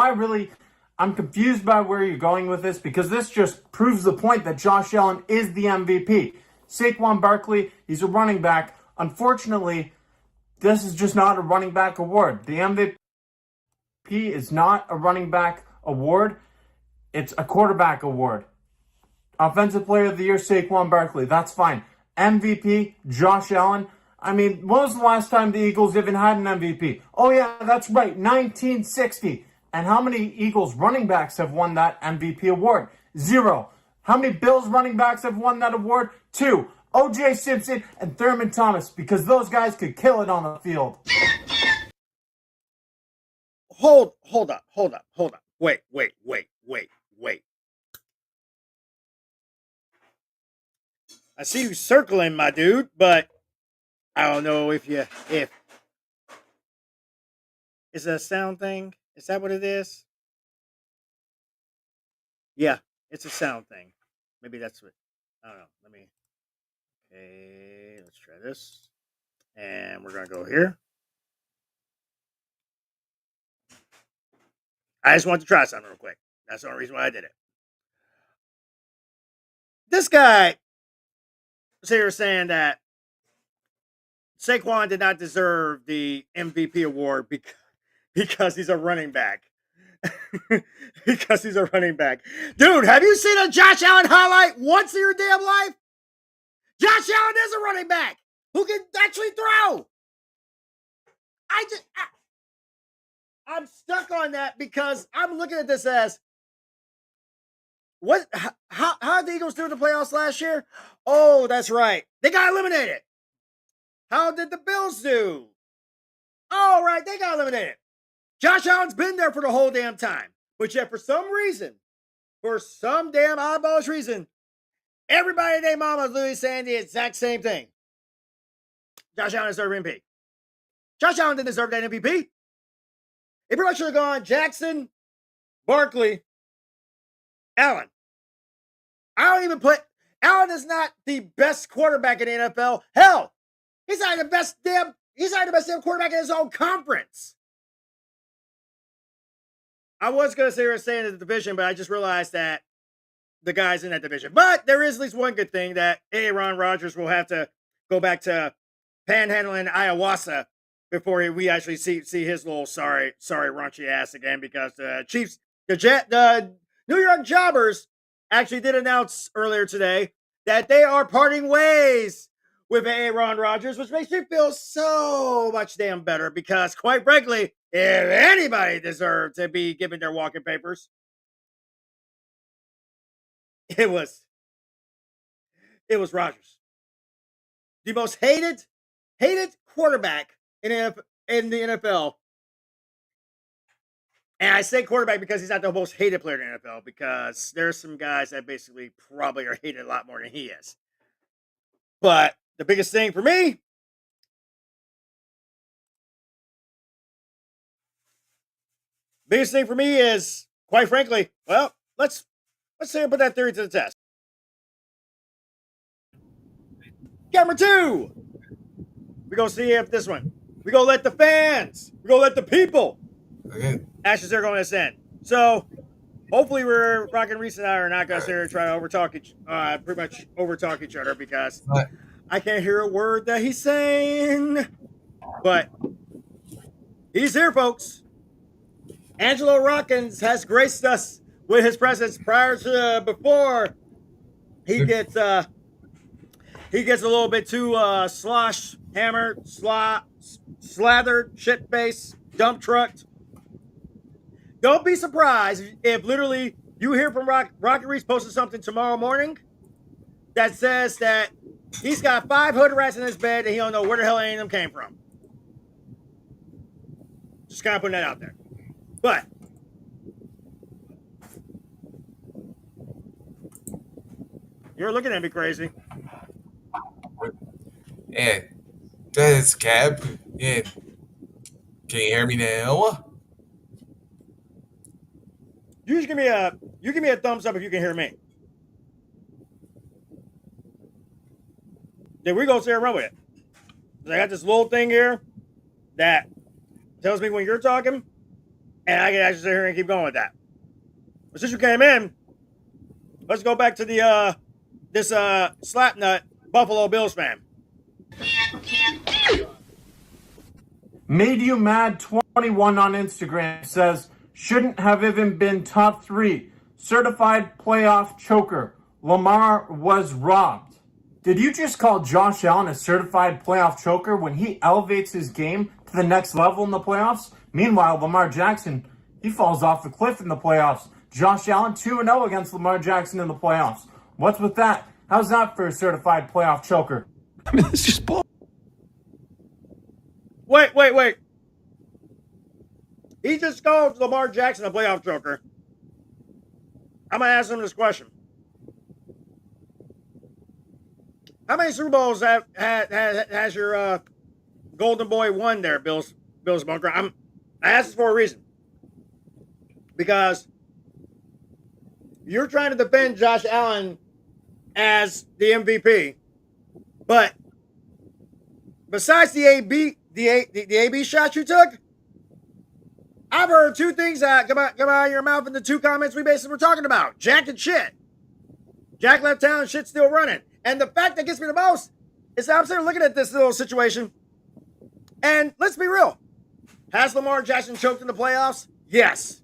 V: I'm confused by where you're going with this because this just proves the point that Josh Allen is the MVP. Saquon Barkley, he's a running back. Unfortunately, this is just not a running back award. The MVP is not a running back award. It's a quarterback award. Offensive Player of the Year, Saquon Barkley. That's fine. MVP, Josh Allen. I mean, when was the last time the Eagles even had an MVP? Oh yeah, that's right, 1960. And how many Eagles running backs have won that MVP award? 0. How many Bills running backs have won that award? 2. O.J. Simpson and Thurman Thomas, because those guys could kill it on the field.
I: Hold up. Wait. I see you circling, my dude, but I don't know if is it a sound thing? Is that what it is? Yeah, it's a sound thing. Maybe that's what, I don't know. Let's try this. And we're going to go here. I just want to try something real quick. That's the only reason why I did it. This guy was here saying that Saquon did not deserve the MVP award because he's a running back. Because he's a running back. Dude, have you seen a Josh Allen highlight once in your damn life? Josh Allen is a running back who can actually throw. I'm stuck on that because I'm looking at this as how did the Eagles do in the playoffs last year? Oh, that's right. They got eliminated. How did the Bills do? Oh, right, they got eliminated. Josh Allen's been there for the whole damn time. But yet, for some damn oddballish reason, everybody named Mama is literally saying the exact same thing. Josh Allen deserved MVP. Josh Allen didn't deserve that MVP. He pretty much should have gone Jackson, Barkley, Allen. Allen is not the best quarterback in the NFL. Hell, he's not the best damn quarterback in his own conference. I was going to say we're staying in the division, but I just realized that the guys in that division. But there is at least one good thing that Aaron Rodgers will have to go back to panhandling Ayahuasca before we actually see his little sorry raunchy ass again, because the Chiefs, the New York Jobbers actually did announce earlier today that they are parting ways with Aaron Rodgers, which makes me feel so much damn better because, quite frankly, if anybody deserved to be given their walking papers, it was Rodgers. The most hated quarterback in the NFL. And I say quarterback because he's not the most hated player in the NFL, because there's some guys that basically probably are hated a lot more than he is. But the biggest thing for me is, quite frankly, well, let's say I put that theory to the test. Camera 2. We're going to see if this one. We're going to let the fans. We're going to let the people. Okay. Actually, they're going to ascend. So, hopefully, Rock and Reese and I are not going to sit here and try to pretty much overtalk each other, because I can't hear a word that he's saying. But he's here, folks. Angelo Rockins has graced us with his presence prior to before he gets a little bit too slosh, hammered, slathered, shit face, dump trucked. Don't be surprised if literally you hear from Rocky Reese posting something tomorrow morning that says that he's got 5 hood rats in his bed and he don't know where the hell any of them came from. Just kind of putting that out there. But you're looking at me crazy.
C: And that's Cap. And can you hear me now?
I: You give me a thumbs up if you can hear me. Then we go sit and run with it. I got this little thing here that tells me when you're talking, and I can actually sit here and keep going with that. But since you came in, let's go back to the this slapnut Buffalo Bills fan.
V: Made You Mad 21 on Instagram says, shouldn't have even been top 3. Certified playoff choker. Lamar was robbed. Did you just call Josh Allen a certified playoff choker when he elevates his game to the next level in the playoffs? Meanwhile, Lamar Jackson, he falls off the cliff in the playoffs. Josh Allen 2-0 against Lamar Jackson in the playoffs. What's with that? How's that for a certified playoff choker?
C: I mean, it's just bull.
I: Wait. He just called Lamar Jackson a playoff choker. I'm going to ask him this question. How many Super Bowls has your golden boy won there, Bills Bunker? I asked this for a reason. Because you're trying to defend Josh Allen as the MVP. But besides the AB shot you took, I've heard 2 things that come out of your mouth in the 2 comments we basically were talking about. Jack and shit. Jack left town, shit's still running. And the fact that gets me the most is that I'm sitting looking at this little situation. And let's be real. Has Lamar Jackson choked in the playoffs? Yes.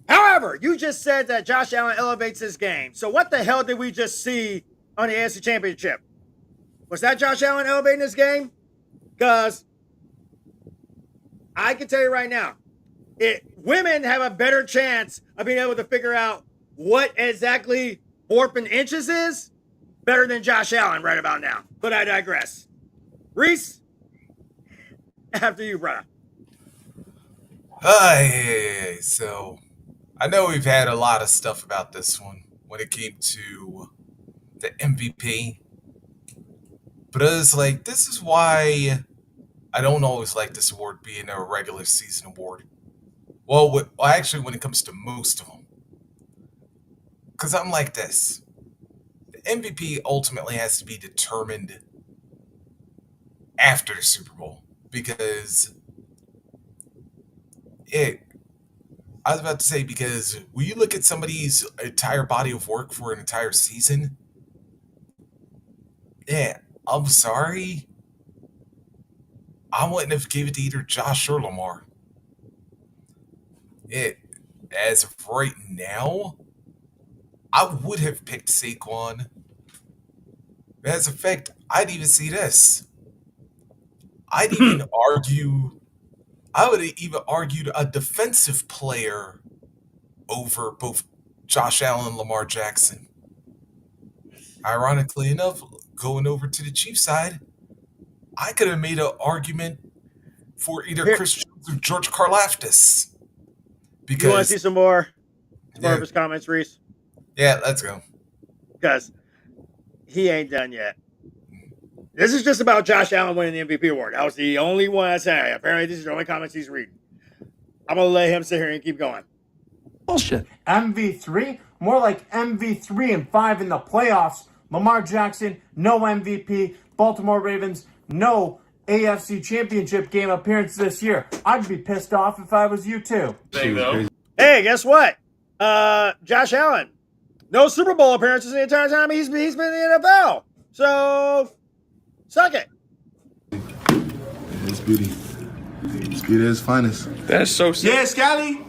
I: However, you just said that Josh Allen elevates his game. So what the hell did we just see on the AFC Championship? Was that Josh Allen elevating his game? Because I can tell you right now, women have a better chance of being able to figure out what exactly 4 inches is better than Josh Allen right about now. But I digress. Reese, after you, brother.
C: Hey, so I know we've had a lot of stuff about this one when it came to the MVP. But it's like, this is why I don't always like this award being a regular season award. Well, actually, when it comes to most of them. Because I'm like this. The MVP ultimately has to be determined after the Super Bowl. Because I was about to say, because when you look at somebody's entire body of work for an entire season, yeah, I'm sorry, I wouldn't have gave it to either Josh or Lamar. As of right now, I would have picked Saquon. As a fact, I'd even see this. I would even argue a defensive player over both Josh Allen and Lamar Jackson. Ironically enough, going over to the Chiefs side, I could have made an argument for either Chris Jones or George Karlaftis. Because
I: you want to see some more of his comments, Reese?
C: Yeah, let's go.
I: Because he ain't done yet. This is just about Josh Allen winning the MVP award. That was the only one I said. Apparently, these are the only comments he's reading. I'm going to let him sit here and keep going.
V: Bullshit. MV3? More like MV3 and 5 in the playoffs. Lamar Jackson, no MVP. Baltimore Ravens, no AFC Championship game appearance this year. I'd be pissed off if I was you too.
I: Hey, guess what? Josh Allen, no Super Bowl appearances the entire time he's been in the NFL. So, suck it.
F: It's beauty. It's beauty at its finest.
W: That's so sick.
F: Yeah, Scally.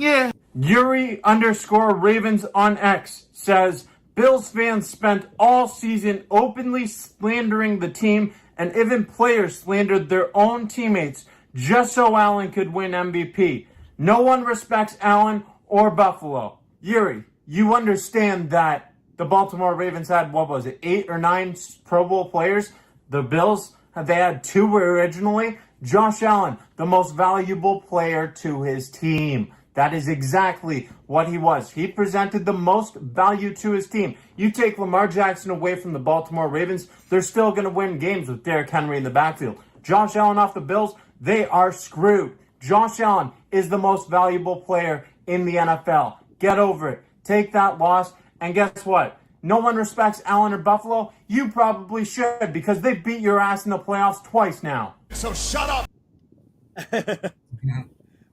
V: Yeah. Yuri_Ravens on X says Bills fans spent all season openly slandering the team, and even players slandered their own teammates just so Allen could win MVP. No one respects Allen or Buffalo. Yuri, you understand that the Baltimore Ravens had, what was it, 8 or 9 Pro Bowl players? The Bills, they had 2 originally. Josh Allen, the most valuable player to his team. That is exactly what he was. He presented the most value to his team. You take Lamar Jackson away from the Baltimore Ravens, they're still going to win games with Derrick Henry in the backfield. Josh Allen off the Bills, they are screwed. Josh Allen is the most valuable player in the NFL. Get over it. Take that loss. And guess what? No one respects Allen or Buffalo. You probably should, because they beat your ass in the playoffs twice now.
S: So shut up.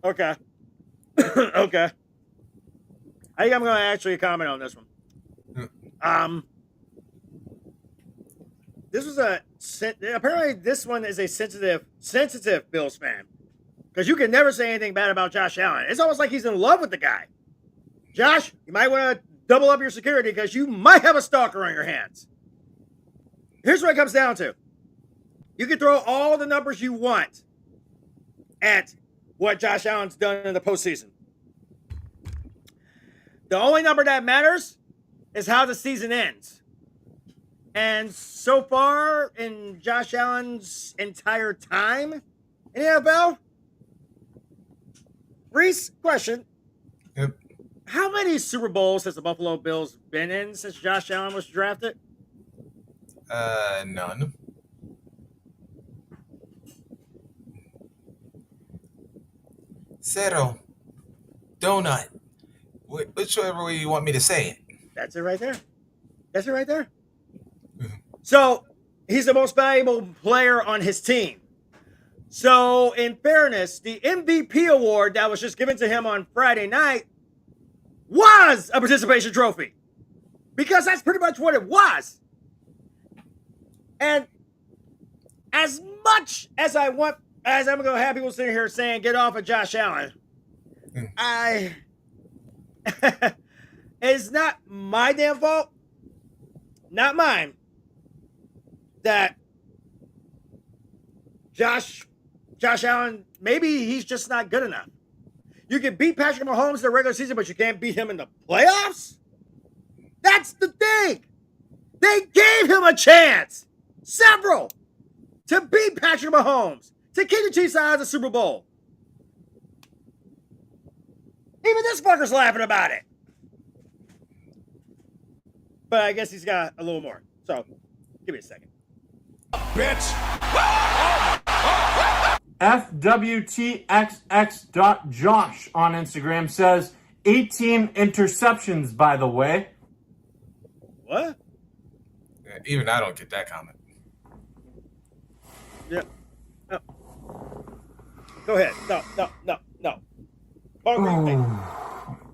I: Okay. Okay. I think I'm going to actually comment on this one. This was apparently this one is a sensitive Bills fan, because you can never say anything bad about Josh Allen. It's almost like he's in love with the guy. Josh, you might want to double up your security, because you might have a stalker on your hands. Here's what it comes down to. You can throw all the numbers you want at what Josh Allen's done in the postseason. The only number that matters is how the season ends. And so far in Josh Allen's entire time in the NFL, Reese, question.
C: Yep.
I: How many Super Bowls has the Buffalo Bills been in since Josh Allen was drafted?
C: None. Zero. Donut. Whichever way you want me to say it.
I: That's it right there. That's it right there. So, he's the most valuable player on his team. So, in fairness, the MVP award that was just given to him on Friday night was a participation trophy. Because that's pretty much what it was. And as much as I'm going to have people sitting here saying, get off of Josh Allen, it's not my damn fault, not mine, that Josh Allen, maybe he's just not good enough. You can beat Patrick Mahomes in the regular season, but you can't beat him in the playoffs? That's the thing. They gave him a chance, several, to beat Patrick Mahomes, to keep the Chiefs out of the Super Bowl. Even this fucker's laughing about it. But I guess he's got a little more. So, give me a second.
S: Bitch.
V: FWTXX.Josh on Instagram says 18 interceptions, by the way.
I: What?
C: Yeah, even I don't get that comment.
I: Yeah. No. Go ahead. No.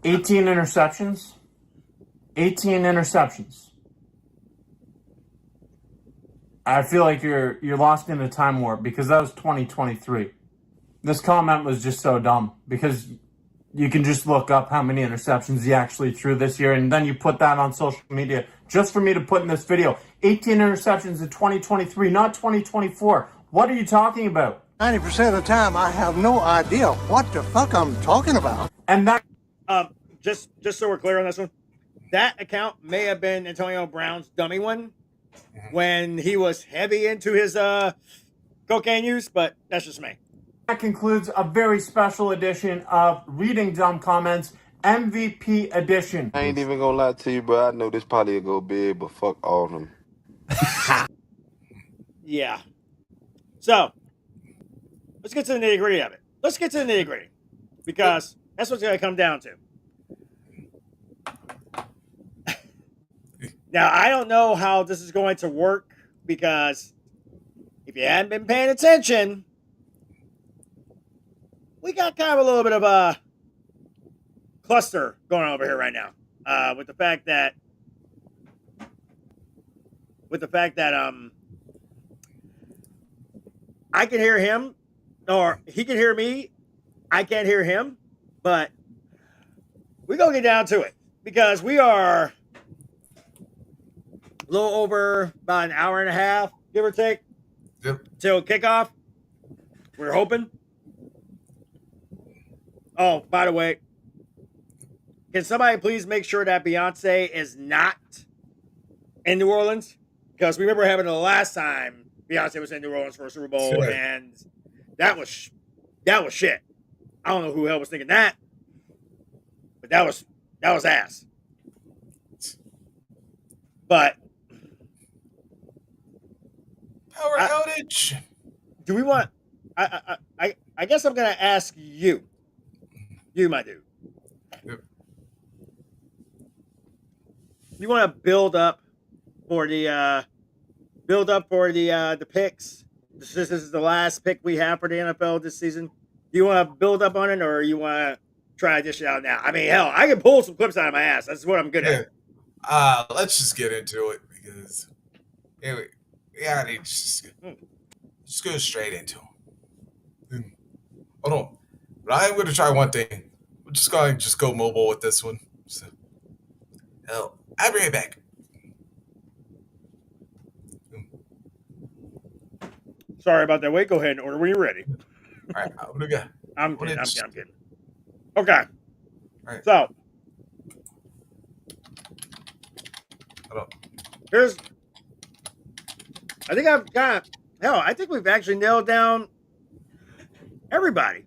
V: 18 interceptions? 18 interceptions. I feel like you're lost in a time warp, because that was 2023. This comment was just so dumb, because you can just look up how many interceptions he actually threw this year, and then you put that on social media just for me to put in this video. 18 interceptions in 2023, not 2024. What are you talking about?
G: 90% of the time, I have no idea what the fuck I'm talking about.
V: And that...
I: Just so we're clear on this one, that account may have been Antonio Brown's dummy one when he was heavy into his cocaine use, but that's just me.
V: That concludes a very special edition of Reading Dumb Comments, MVP edition.
F: I ain't even gonna lie to you, bro. I know this probably will go big, but fuck all of them.
I: Yeah. So, let's get to the nitty-gritty of it. Let's get to the nitty-gritty, because that's what's going to come down to. Now, I don't know how this is going to work, because if you hadn't been paying attention, we got kind of a little bit of a cluster going on over here right now, with the fact that I can hear him, or he can hear me. I can't hear him, but we're going to get down to it because we are a little over about an hour and a half, give or take, till kickoff. We're hoping. Oh, by the way, can somebody please make sure that Beyonce is not in New Orleans? Because we remember having the last time Beyonce was in New Orleans for a Super Bowl, and that was shit. I don't know who the hell was thinking that, but that was ass. But
C: power outage. Do
I: we want? I guess I'm gonna ask you, my dude. You want to build up for the picks? This is the last pick we have for the NFL this season. Do you want to build up on it, or you want to try to dish it out now? I mean, hell, I can pull some clips out of my ass. That's what I'm good at.
C: Let's just get into it because just go straight into it. Hold on, but I am going to try one thing. We're just going to go mobile with this one. So, hell, I'll bring it back.
I: Sorry about that. Wait, go ahead and order when you're ready.
C: All right, what do we got?
I: I'm kidding. Okay. All right. So, I think we've actually nailed down everybody.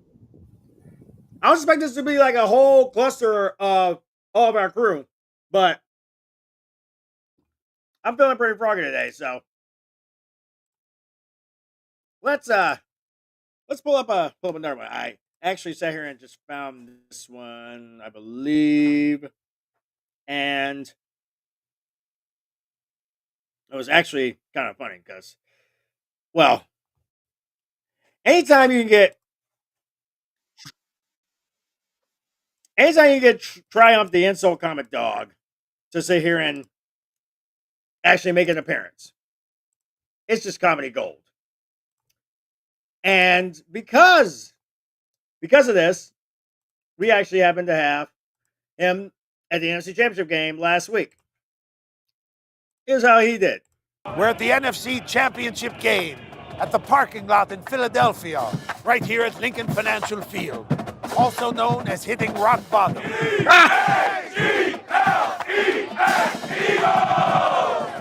I: I was expecting this to be like a whole cluster of all of our crew, but I'm feeling pretty froggy today, so let's pull up another one. I actually sat here and just found this one, I believe, and it was actually kind of funny because, well, anytime you get Triumph the Insult Comic Dog to sit here and actually make an appearance, it's just comedy gold. And because of this, we actually happened to have him at the NFC Championship game last week. Here's how he did.
A: We're at the NFC Championship game at the parking lot in Philadelphia, right here at Lincoln Financial Field, also known as hitting rock bottom.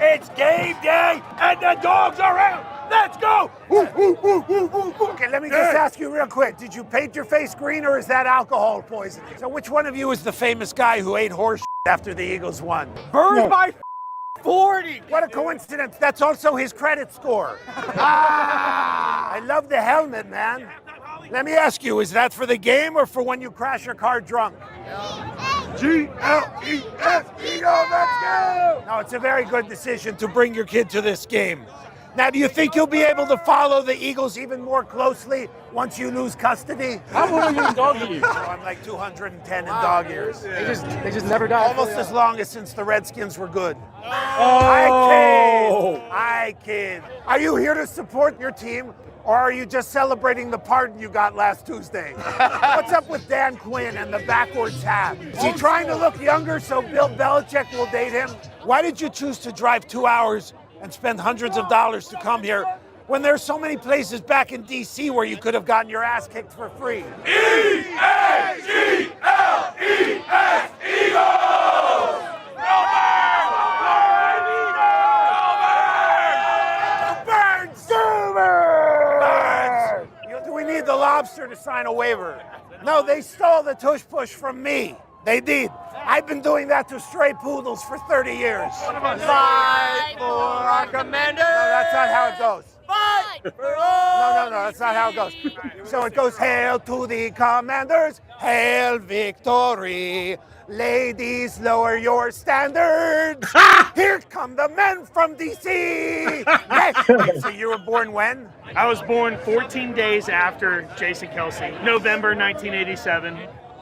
H: It's game day, and the dogs are out. Let's go!
A: Okay, let me just ask you real quick. Did you paint your face green, or is that alcohol poisoning? So which one of you is the famous guy who ate horse after the Eagles won?
H: Bird by 40.
A: What a coincidence. That's also his credit score. I love the helmet, man. Let me ask you, is that for the game or for when you crash your car drunk? G-L-E-S, Eagle, let's go! No, it's a very good decision to bring your kid to this game. Now, do you think you'll be able to follow the Eagles even more closely once you lose custody?
H: How long are you in dog years?
A: Oh, I'm like 210 in dog years.
H: They just never die.
A: Almost as long as since the Redskins were good.
H: Oh.
A: I kid. Are you here to support your team, or are you just celebrating the pardon you got last Tuesday? What's up with Dan Quinn and the backwards hat? Is he trying to look younger so Bill Belichick will date him? Why did you choose to drive 2 hours and spend hundreds of dollars to come here when there's so many places back in D.C. where you could have gotten your ass kicked for free?
H: E-A-G-L-E-S, Eagles!
A: Do we need the lobster to sign a waiver? No, they stole the tush push from me. They did. I've been doing that to stray poodles for 30 years.
H: Fight for our commander.
A: No, that's not how it goes.
H: Fight for all.
A: No, that's not how it goes. So it goes, hail to the commanders, hail victory. Ladies, lower your standards. Here come the men from D.C. Yes. So you were born when?
W: I was born 14 days after Jason Kelsey, November 1987.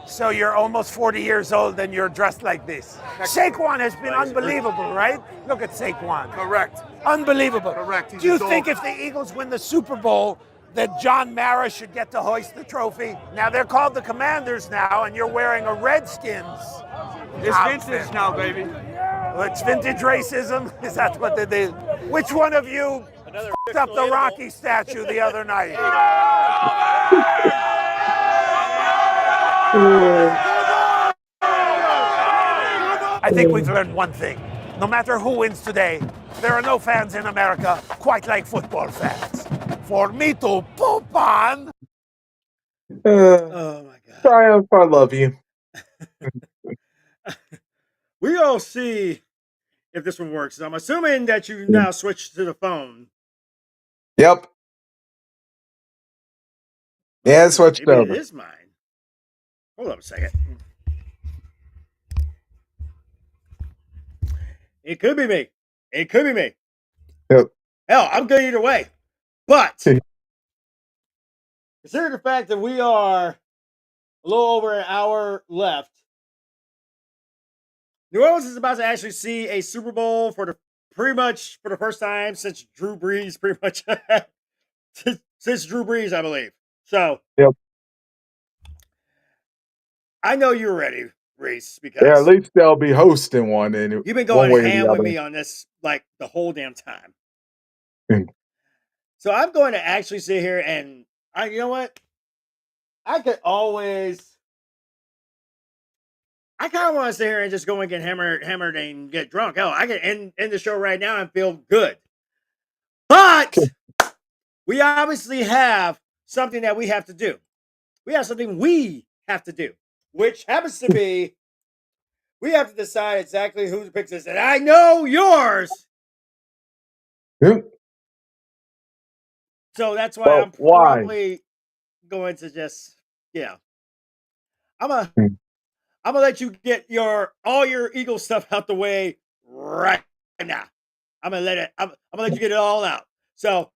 A: So you're almost 40 years old and you're dressed like this. Saquon has been unbelievable, right? Look at Saquon.
H: Correct.
A: Unbelievable.
H: Correct.
A: Do you think if the Eagles win the Super Bowl that John Mara should get to hoist the trophy? Now they're called the Commanders now, and you're wearing a Redskins
H: It's vintage now, baby.
A: Well, it's vintage racism. Is that what they did? Which one of you f***ed up the Rocky statue the other night? I think we've learned one thing. No matter who wins today, there are no fans in America quite like football fans. For me to poop on.
I: Oh my God.
J: Triumph, I love you.
I: We'll see if this one works. I'm assuming that you now switched to the phone.
J: Yep. Yeah, it's switched
I: Maybe
J: over.
I: it is mine. Hold up a second. It could be me. It could be me.
J: Yep.
I: Hell, I'm good either way. But considering the fact that we are a little over an hour left, New Orleans is about to actually see a Super Bowl for the first time since Drew Brees, since Drew Brees, I believe. So,
J: yep.
I: I know you're ready, Reese, because
J: at least they'll be hosting one. And
I: you've been going ham with me on this like the whole damn time. So I'm going to actually sit here and you know what? I kind of want to sit here and just go and get hammered and get drunk. Hell, I can end the show right now and feel good. But we obviously have something that we have to do. We have something we have to do, which happens to be we have to decide exactly who picks this. And I know yours.
J: Yep.
I: So that's why I'm probably going to just, I'm gonna let you get all your Eagle stuff out the way right now. I'm gonna let you get it all out. So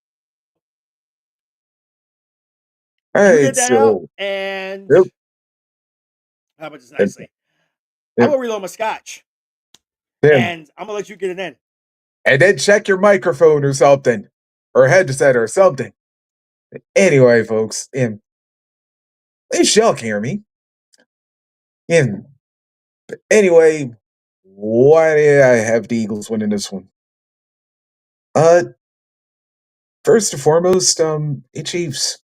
I: you get that out, and how about this nicely? I'm gonna reload my scotch, and I'm gonna let you get it in.
J: And then check your microphone or something, or headset or something. Anyway, folks, at least y'all can hear me. But anyway, why did I have the Eagles winning this one? First and foremost, hey Chiefs,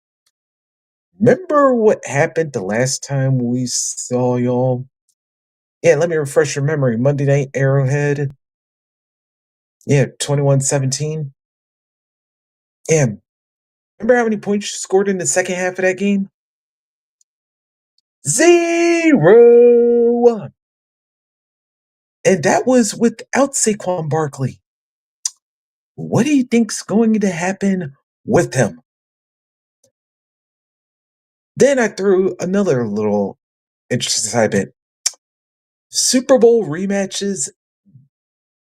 J: remember what happened the last time we saw y'all? Yeah, let me refresh your memory. Monday night Arrowhead. Yeah, 21-17. Yeah. Remember how many points you scored in the second half of that game? 0. And that was without Saquon Barkley. What do you think's going to happen with him? Then I threw another little interesting side bit. Super Bowl rematches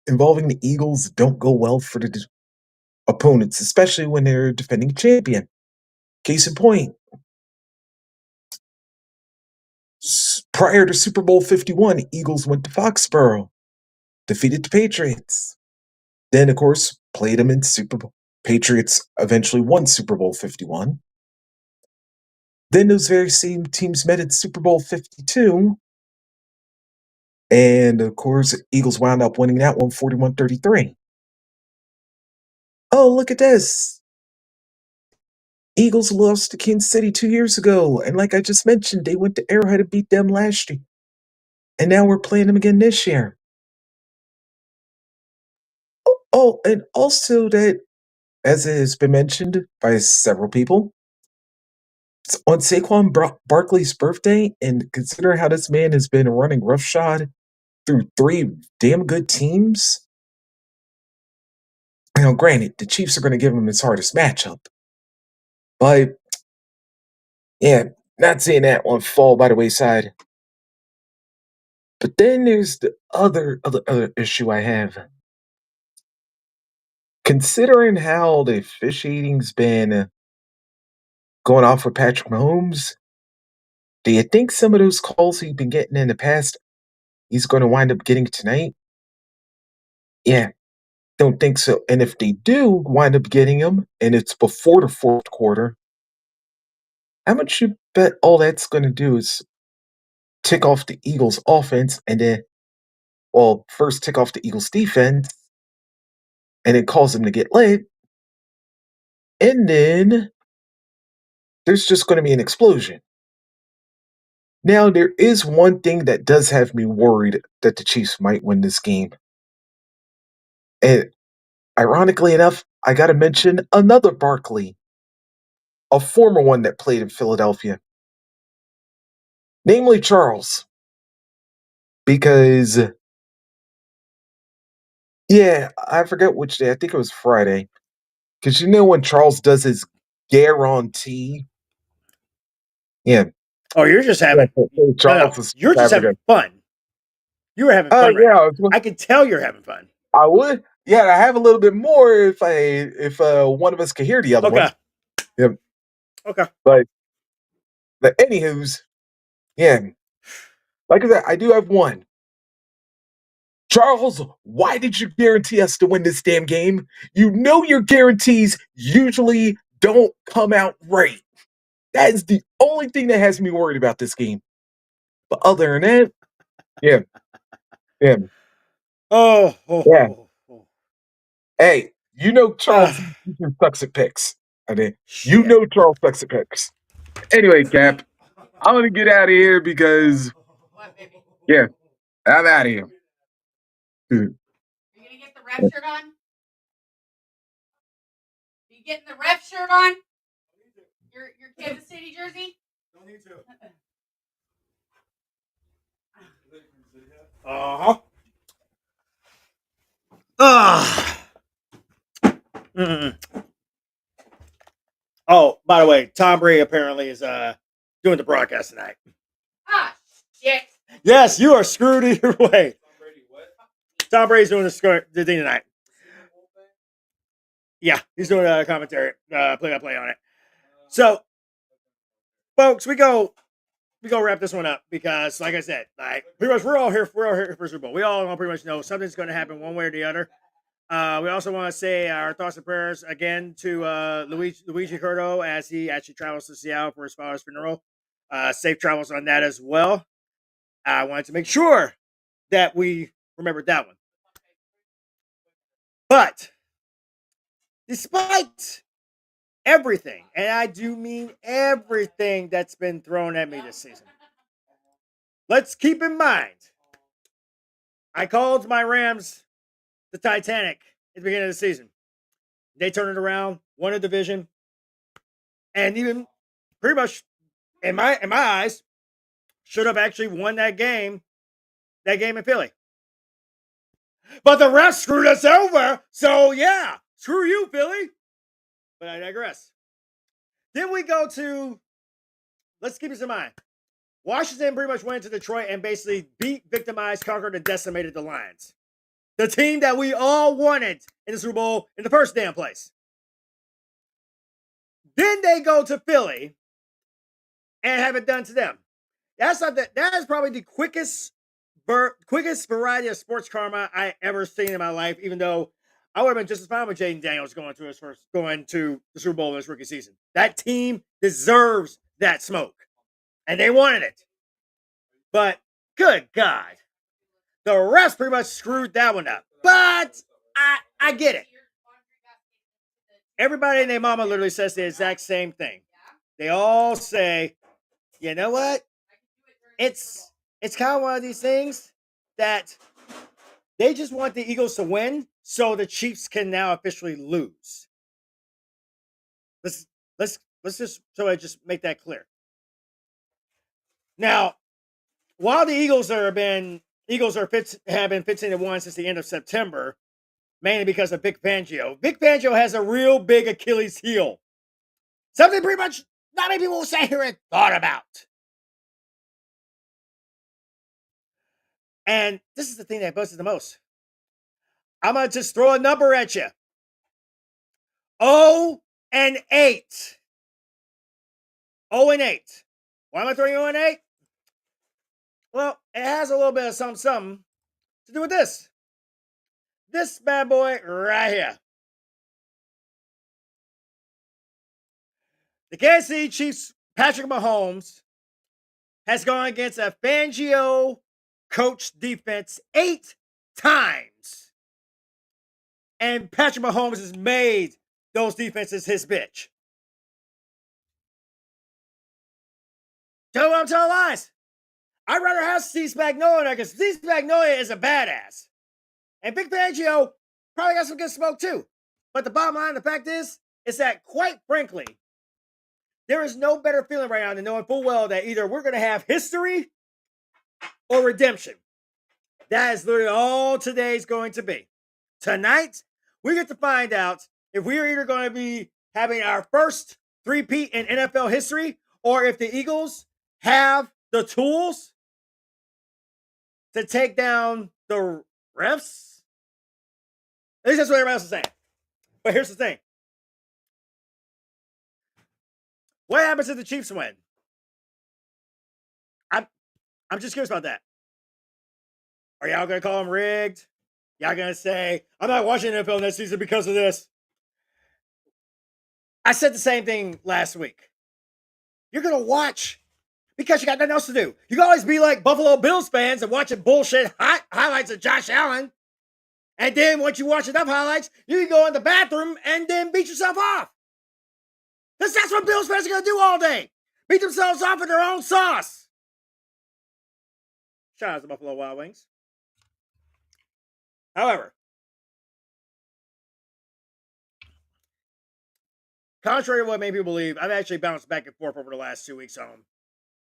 J: involving the Eagles don't go well for the opponents, especially when they're defending champion. Case in point, prior to Super Bowl 51, Eagles went to Foxborough, defeated the Patriots. Then, of course, played them in Super Bowl. Patriots eventually won Super Bowl 51. Then those very same teams met at Super Bowl 52. And, of course, Eagles wound up winning that one 41-33. Oh, look at this. Eagles lost to Kansas City 2 years ago. And like I just mentioned, they went to Arrowhead and beat them last year. And now we're playing them again this year. Oh, and also that, as it has been mentioned by several people, it's on Saquon Barkley's birthday, and consider how this man has been running roughshod through 3 damn good teams. Now, granted, the Chiefs are going to give him his hardest matchup. But, yeah, not seeing that one fall by the wayside. But then there's the other issue I have. Considering how the officiating's been going off with Patrick Mahomes, do you think some of those calls he's been getting in the past, he's going to wind up getting tonight? Yeah, don't think so. And if they do wind up getting them, and it's before the fourth quarter, how much you bet all that's going to do is tick off the Eagles offense and then, well, first tick off the Eagles defense and it cause them to get late. And then there's just going to be an explosion. Now, there is one thing that does have me worried that the Chiefs might win this game. And ironically enough, I got to mention another Barkley, a former one that played in Philadelphia, namely Charles. Because, yeah, I forget which day. I think it was Friday. Because you know when Charles does his guarantee? Yeah.
I: Oh, you're just having
J: Charles is
I: you're just having fun. You were having fun, right?
J: yeah,
I: I can tell you're having fun.
J: I would. Yeah, I have a little bit more if one of us could hear the other one. Yeah.
I: Okay.
J: But anywho's, yeah. Like I said, I do have one. Charles, why did you guarantee us to win this damn game? You know your guarantees usually don't come out right. That is the only thing that has me worried about this game. But other than that, yeah. Yeah. Yeah. Hey, you know Charles sucks at picks. I mean, you know Charles sucks at picks. Anyway, Cap, I'm gonna get out of here because yeah, I'm out of here.
K: Are you gonna get the ref shirt on? You getting the ref shirt on? Your Kansas City jersey? Don't need to.
I: Uh-huh. Oh, by the way, Tom Brady apparently is doing the broadcast tonight.
K: Ah, shit.
I: Yes, you are screwed either way. Tom Brady's doing the thing tonight. Yeah, he's doing a commentary, play-by-play on it. So, folks, we go wrap this one up because, like I said, like pretty much we're all here for Super Bowl. We all pretty much know something's going to happen one way or the other. We also want to say our thoughts and prayers again to Luigi Curto as he actually travels to Seattle for his father's funeral. Safe travels on that as well. I wanted to make sure that we remembered that one. But despite everything, and I do mean everything that's been thrown at me this season, let's keep in mind, I called my Rams the Titanic at the beginning of the season. They turned it around, won a division, and even pretty much in my eyes, should have actually won that game in Philly. But the refs screwed us over, so yeah, screw you, Philly. But I digress. Then we go to, let's keep this in mind. Washington pretty much went to Detroit and basically beat, victimized, conquered, and decimated the Lions. The team that we all wanted in the Super Bowl in the first damn place. Then they go to Philly and have it done to them. That is probably the quickest variety of sports karma I ever seen in my life, even though I would have been just as fine with Jaden Daniels going to the Super Bowl in his rookie season. That team deserves that smoke. And they wanted it. But good God. The refs pretty much screwed that one up. But I get it. Everybody and their mama literally says the exact same thing. They all say, you know what? It's kind of one of these things that they just want the Eagles to win so the Chiefs can now officially lose. Let's just so I just make that clear. Now, while the Eagles have been 15-1 since the end of September, mainly because of Vic Fangio. Vic Fangio has a real big Achilles heel. Something pretty much not many people will say here and thought about. And this is the thing that buzzes the most. I'm going to just throw a number at you. 0-8. 0-8. Why am I throwing 0-8? Well, it has a little bit of something to do with this. This bad boy right here. The Kansas City Chiefs, Patrick Mahomes, has gone against a Fangio coached defense 8 times. And Patrick Mahomes has made those defenses his bitch. Tell me I'm telling lies. I'd rather have Steve Spagnuolo there because Steve Spagnuolo is a badass. And Big Fangio probably got some good smoke too. But the bottom line, the fact is that quite frankly, there is no better feeling right now than knowing full well that either we're going to have history or redemption. That is literally all today's going to be. Tonight, we get to find out if we are either going to be having our first three-peat in NFL history or if the Eagles have the tools to take down the refs. At least that's what everybody else is saying. But here's the thing. What happens if the Chiefs win? I'm just curious about that. Are y'all going to call them rigged? Y'all going to say, I'm not watching NFL next season because of this? I said the same thing last week. You're going to watch because you got nothing else to do. You can always be like Buffalo Bills fans and watching bullshit highlights of Josh Allen. And then once you watch enough highlights, you can go in the bathroom and then beat yourself off. Because that's what Bills fans are going to do all day. Beat themselves off in their own sauce. Shout out to Buffalo Wild Wings. However, contrary to what many people believe, I've actually bounced back and forth over the last 2 weeks on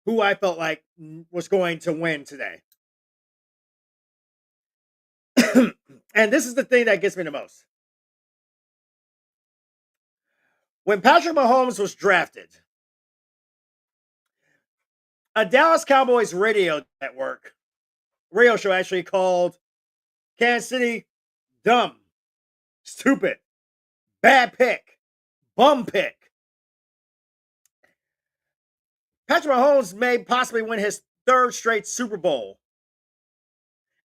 I: who I felt like was going to win today. And this is the thing that gets me the most. When Patrick Mahomes was drafted, a Dallas Cowboys radio show actually called Kansas City dumb, stupid, bad pick, bum pick. Patrick Mahomes may possibly win his 3rd straight Super Bowl.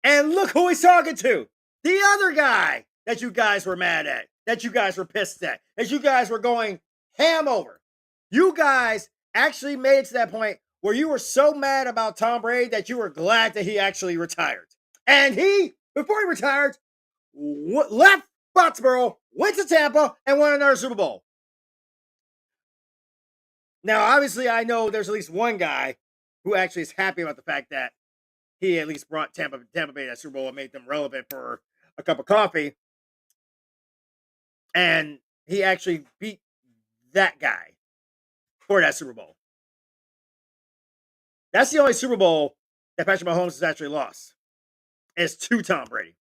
I: And look who he's talking to. The other guy that you guys were mad at, that you guys were pissed at, that you guys were going ham over. You guys actually made it to that point where you were so mad about Tom Brady that you were glad that he actually retired. And he, before he retired, left Foxborough, went to Tampa, and won another Super Bowl. Now, obviously, I know there's at least one guy who actually is happy about the fact that he at least brought Tampa Bay that Super Bowl and made them relevant for a cup of coffee. And he actually beat that guy for that Super Bowl. That's the only Super Bowl that Patrick Mahomes has actually lost. It's to Tom Brady.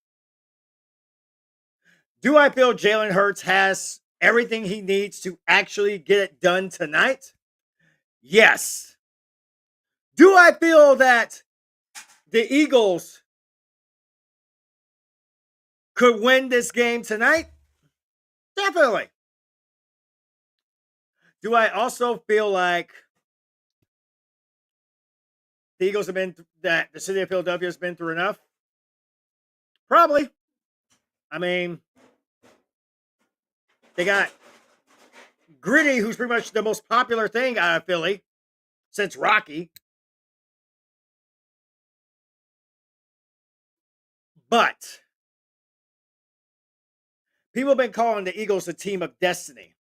I: Do I feel Jalen Hurts has everything he needs to actually get it done tonight? Yes. Do I feel that the Eagles could win this game tonight? Definitely. Do I also feel like the Eagles have been, that the city of Philadelphia has been through enough? Probably. I mean, they got Gritty, who's pretty much the most popular thing out of Philly since Rocky. But people have been calling the Eagles a team of destiny.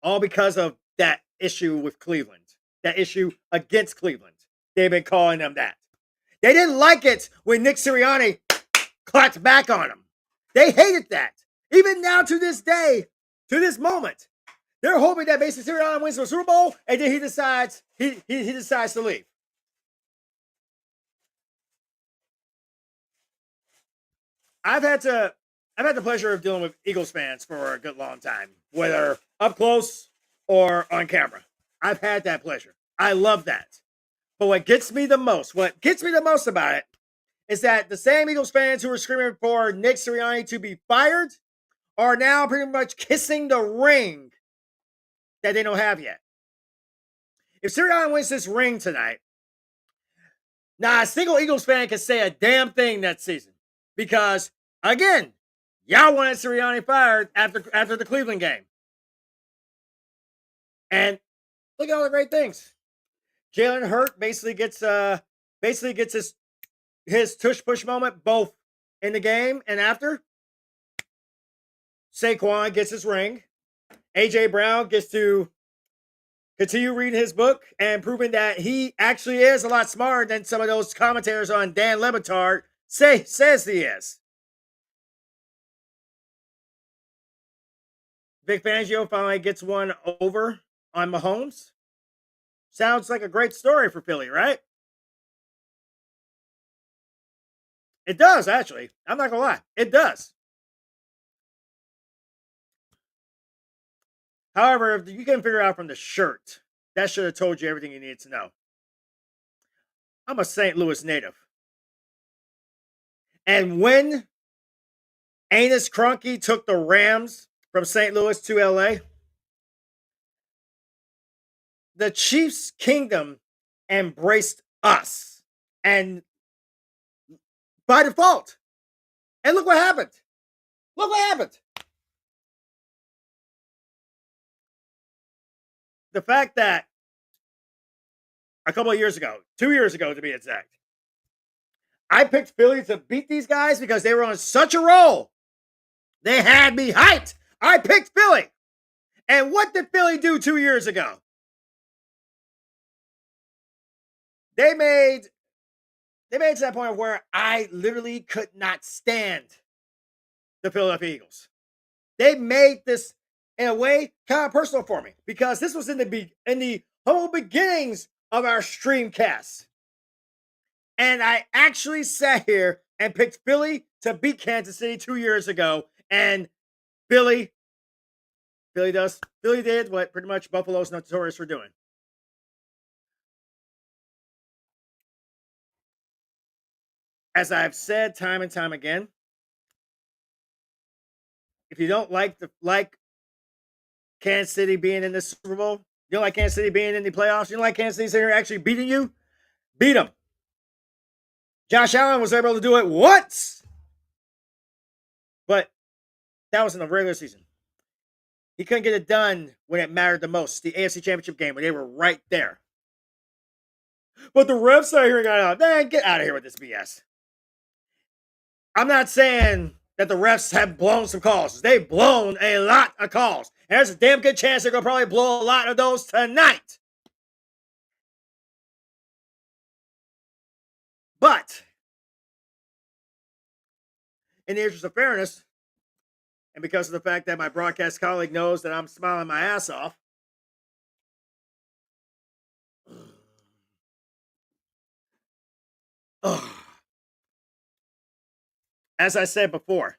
I: All because of that issue with Cleveland. That issue against Cleveland. They've been calling them that. They didn't like it when Nick Sirianni clapped back on them. They hated that. Even now to this day, to this moment, they're hoping that basically Sirianni wins the Super Bowl and then he decides to leave. I've had the pleasure of dealing with Eagles fans for a good long time, whether up close or on camera. I've had that pleasure. I love that. But what gets me the most about it is that the same Eagles fans who were screaming for Nick Sirianni to be fired are now pretty much kissing the ring that they don't have yet. If Sirianni wins this ring tonight, not a single Eagles fan can say a damn thing that season. Because, again, y'all wanted Sirianni fired after the Cleveland game. And look at all the great things. Jalen Hurt basically gets his tush push moment both in the game and after. Saquon gets his ring. AJ Brown gets to continue reading his book and proving that he actually is a lot smarter than some of those commentators on Dan Le Batard says he is. Vic Fangio finally gets one over on Mahomes. Sounds like a great story for Philly, right? It does, actually. I'm not going to lie. It does. However, if you can figure out from the shirt, that should have told you everything you needed to know. I'm a St. Louis native. And when Anus Kroenke took the Rams from St. Louis to LA, the Chiefs' kingdom embraced us. And by default. And look what happened. Look what happened. The fact that a couple of years ago, 2 years ago to be exact, I picked Philly to beat these guys because they were on such a roll. They had me hyped. I picked Philly. And what did Philly do 2 years ago? They made to that point where I literally could not stand the Philadelphia Eagles. They made this in a way kind of personal for me because this was in the humble beginnings of our streamcast. And I actually sat here and picked Philly to beat Kansas City 2 years ago. And Philly did what pretty much Buffalo's notorious for doing. As I've said time and time again, if you don't like Kansas City being in the Super Bowl, you don't like Kansas City being in the playoffs, you don't like Kansas City sitting here actually beating you, beat them. Josh Allen was able to do it once, but that was in the regular season. He couldn't get it done when it mattered the most, the AFC Championship game, when they were right there. But the refs are hearing out, man, get out of here with this BS. I'm not saying that the refs have blown some calls. They've blown a lot of calls. And there's a damn good chance they're going to probably blow a lot of those tonight. But in the interest of fairness, and because of the fact that my broadcast colleague knows that I'm smiling my ass off, as I said before,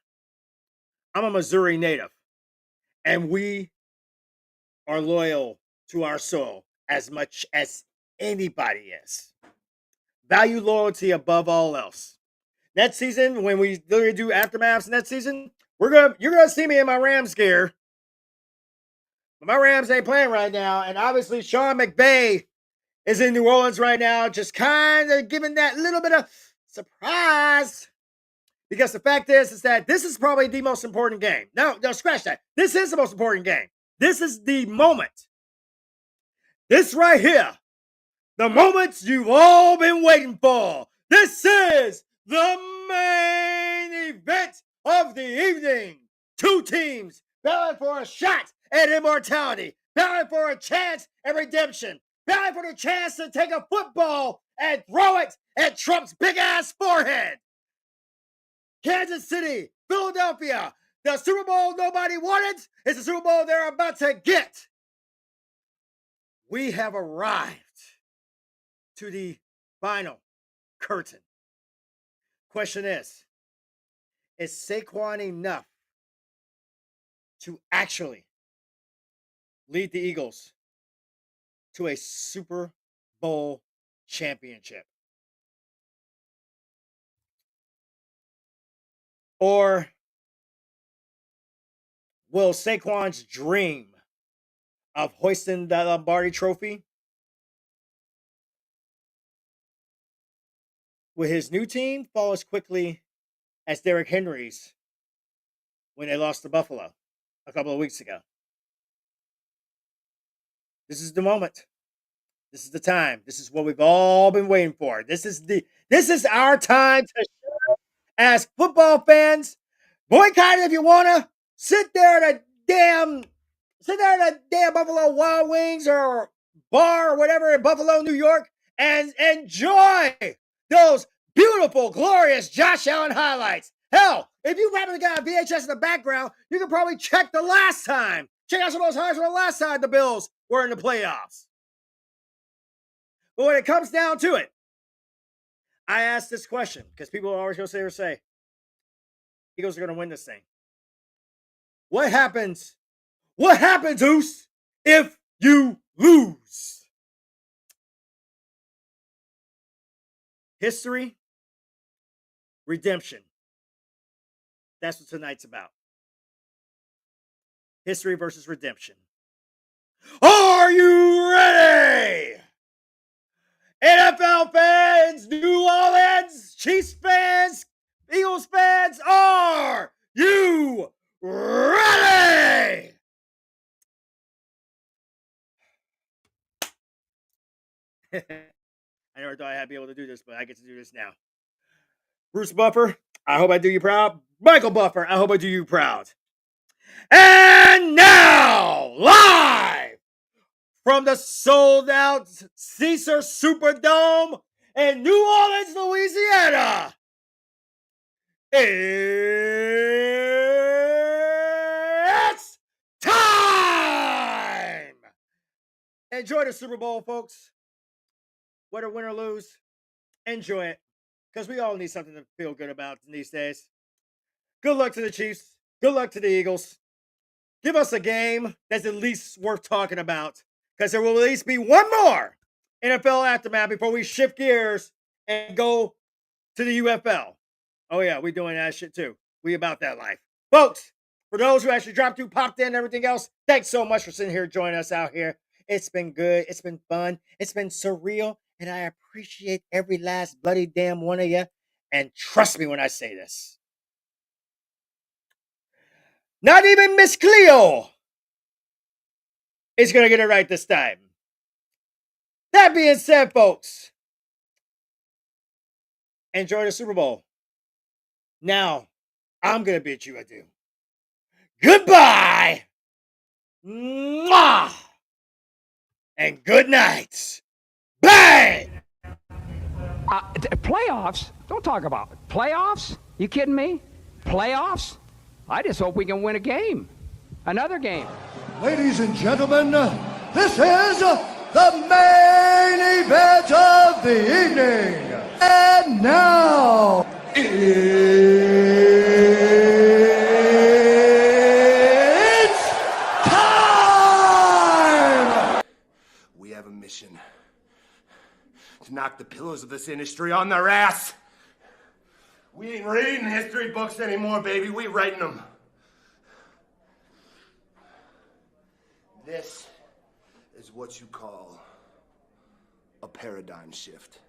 I: I'm a Missouri native, and we are loyal to our soil as much as anybody is. Value loyalty above all else. Next season, when we literally do aftermaths next season, you're gonna see me in my Rams gear. But my Rams ain't playing right now, and obviously Sean McVay is in New Orleans right now, just kind of giving that little bit of surprise. Because the fact is that this is probably the most important game. No, scratch that. This is the most important game. This is the moment. This right here. The moments you've all been waiting for. This is the main event of the evening. Two teams battling for a shot at immortality. Battling for a chance at redemption. Battling for the chance to take a football and throw it at Trump's big-ass forehead. Kansas City, Philadelphia, the Super Bowl nobody wanted is the Super Bowl they're about to get. We have arrived to the final curtain. Question is Saquon enough to actually lead the Eagles to a Super Bowl championship? Or will Saquon's dream of hoisting the Lombardi trophy with his new team fall as quickly as Derrick Henry's when they lost to Buffalo a couple of weeks ago? This is the moment. This is the time. This is what we've all been waiting for. This is our time to show as football fans. Boycott it if you wanna. Sit there at a damn Buffalo Wild Wings or bar or whatever in Buffalo, New York, and enjoy those beautiful, glorious Josh Allen highlights. Hell, if you happen to get a VHS in the background, you can probably check the last time. Check out some of those highlights from the last time the Bills were in the playoffs. But when it comes down to it, I ask this question because people are always going to say, Eagles are going to win this thing. What happens? What happens, Oos, if you lose? History, redemption. That's what tonight's about. History versus redemption. Are you ready? NFL fans, New Orleans, Chiefs fans, Eagles fans, are you ready? I never thought I'd be able to do this, but I get to do this now. Bruce Buffer, I hope I do you proud. Michael Buffer, I hope I do you proud. And now, live from the sold-out Caesar Superdome in New Orleans, Louisiana, it's time! Enjoy the Super Bowl, folks. Whether win or lose, enjoy it. Because we all need something to feel good about these days. Good luck to the Chiefs. Good luck to the Eagles. Give us a game that's at least worth talking about. Because there will at least be one more NFL aftermath before we shift gears and go to the UFL. Oh, yeah, we doing that shit too. We about that life. Folks, for those who actually dropped through, popped in, and everything else, thanks so much for sitting here joining us out here. It's been good. It's been fun. It's been surreal. And I appreciate every last bloody damn one of you. And trust me when I say this. Not even Miss Cleo is going to get it right this time. That being said, folks, enjoy the Super Bowl. Now, I'm going to bid you adieu. Goodbye. Mwah. And good night. Bang!
L: Playoffs? Don't talk about it. Playoffs? You kidding me? Playoffs? I just hope we can win a game. Another game.
G: Ladies and gentlemen, this is the main event of the evening. And now, it's time!
H: We have a mission to knock the pillars of this industry on their ass. We ain't reading history books anymore, baby. We writing them. This is what you call a paradigm shift.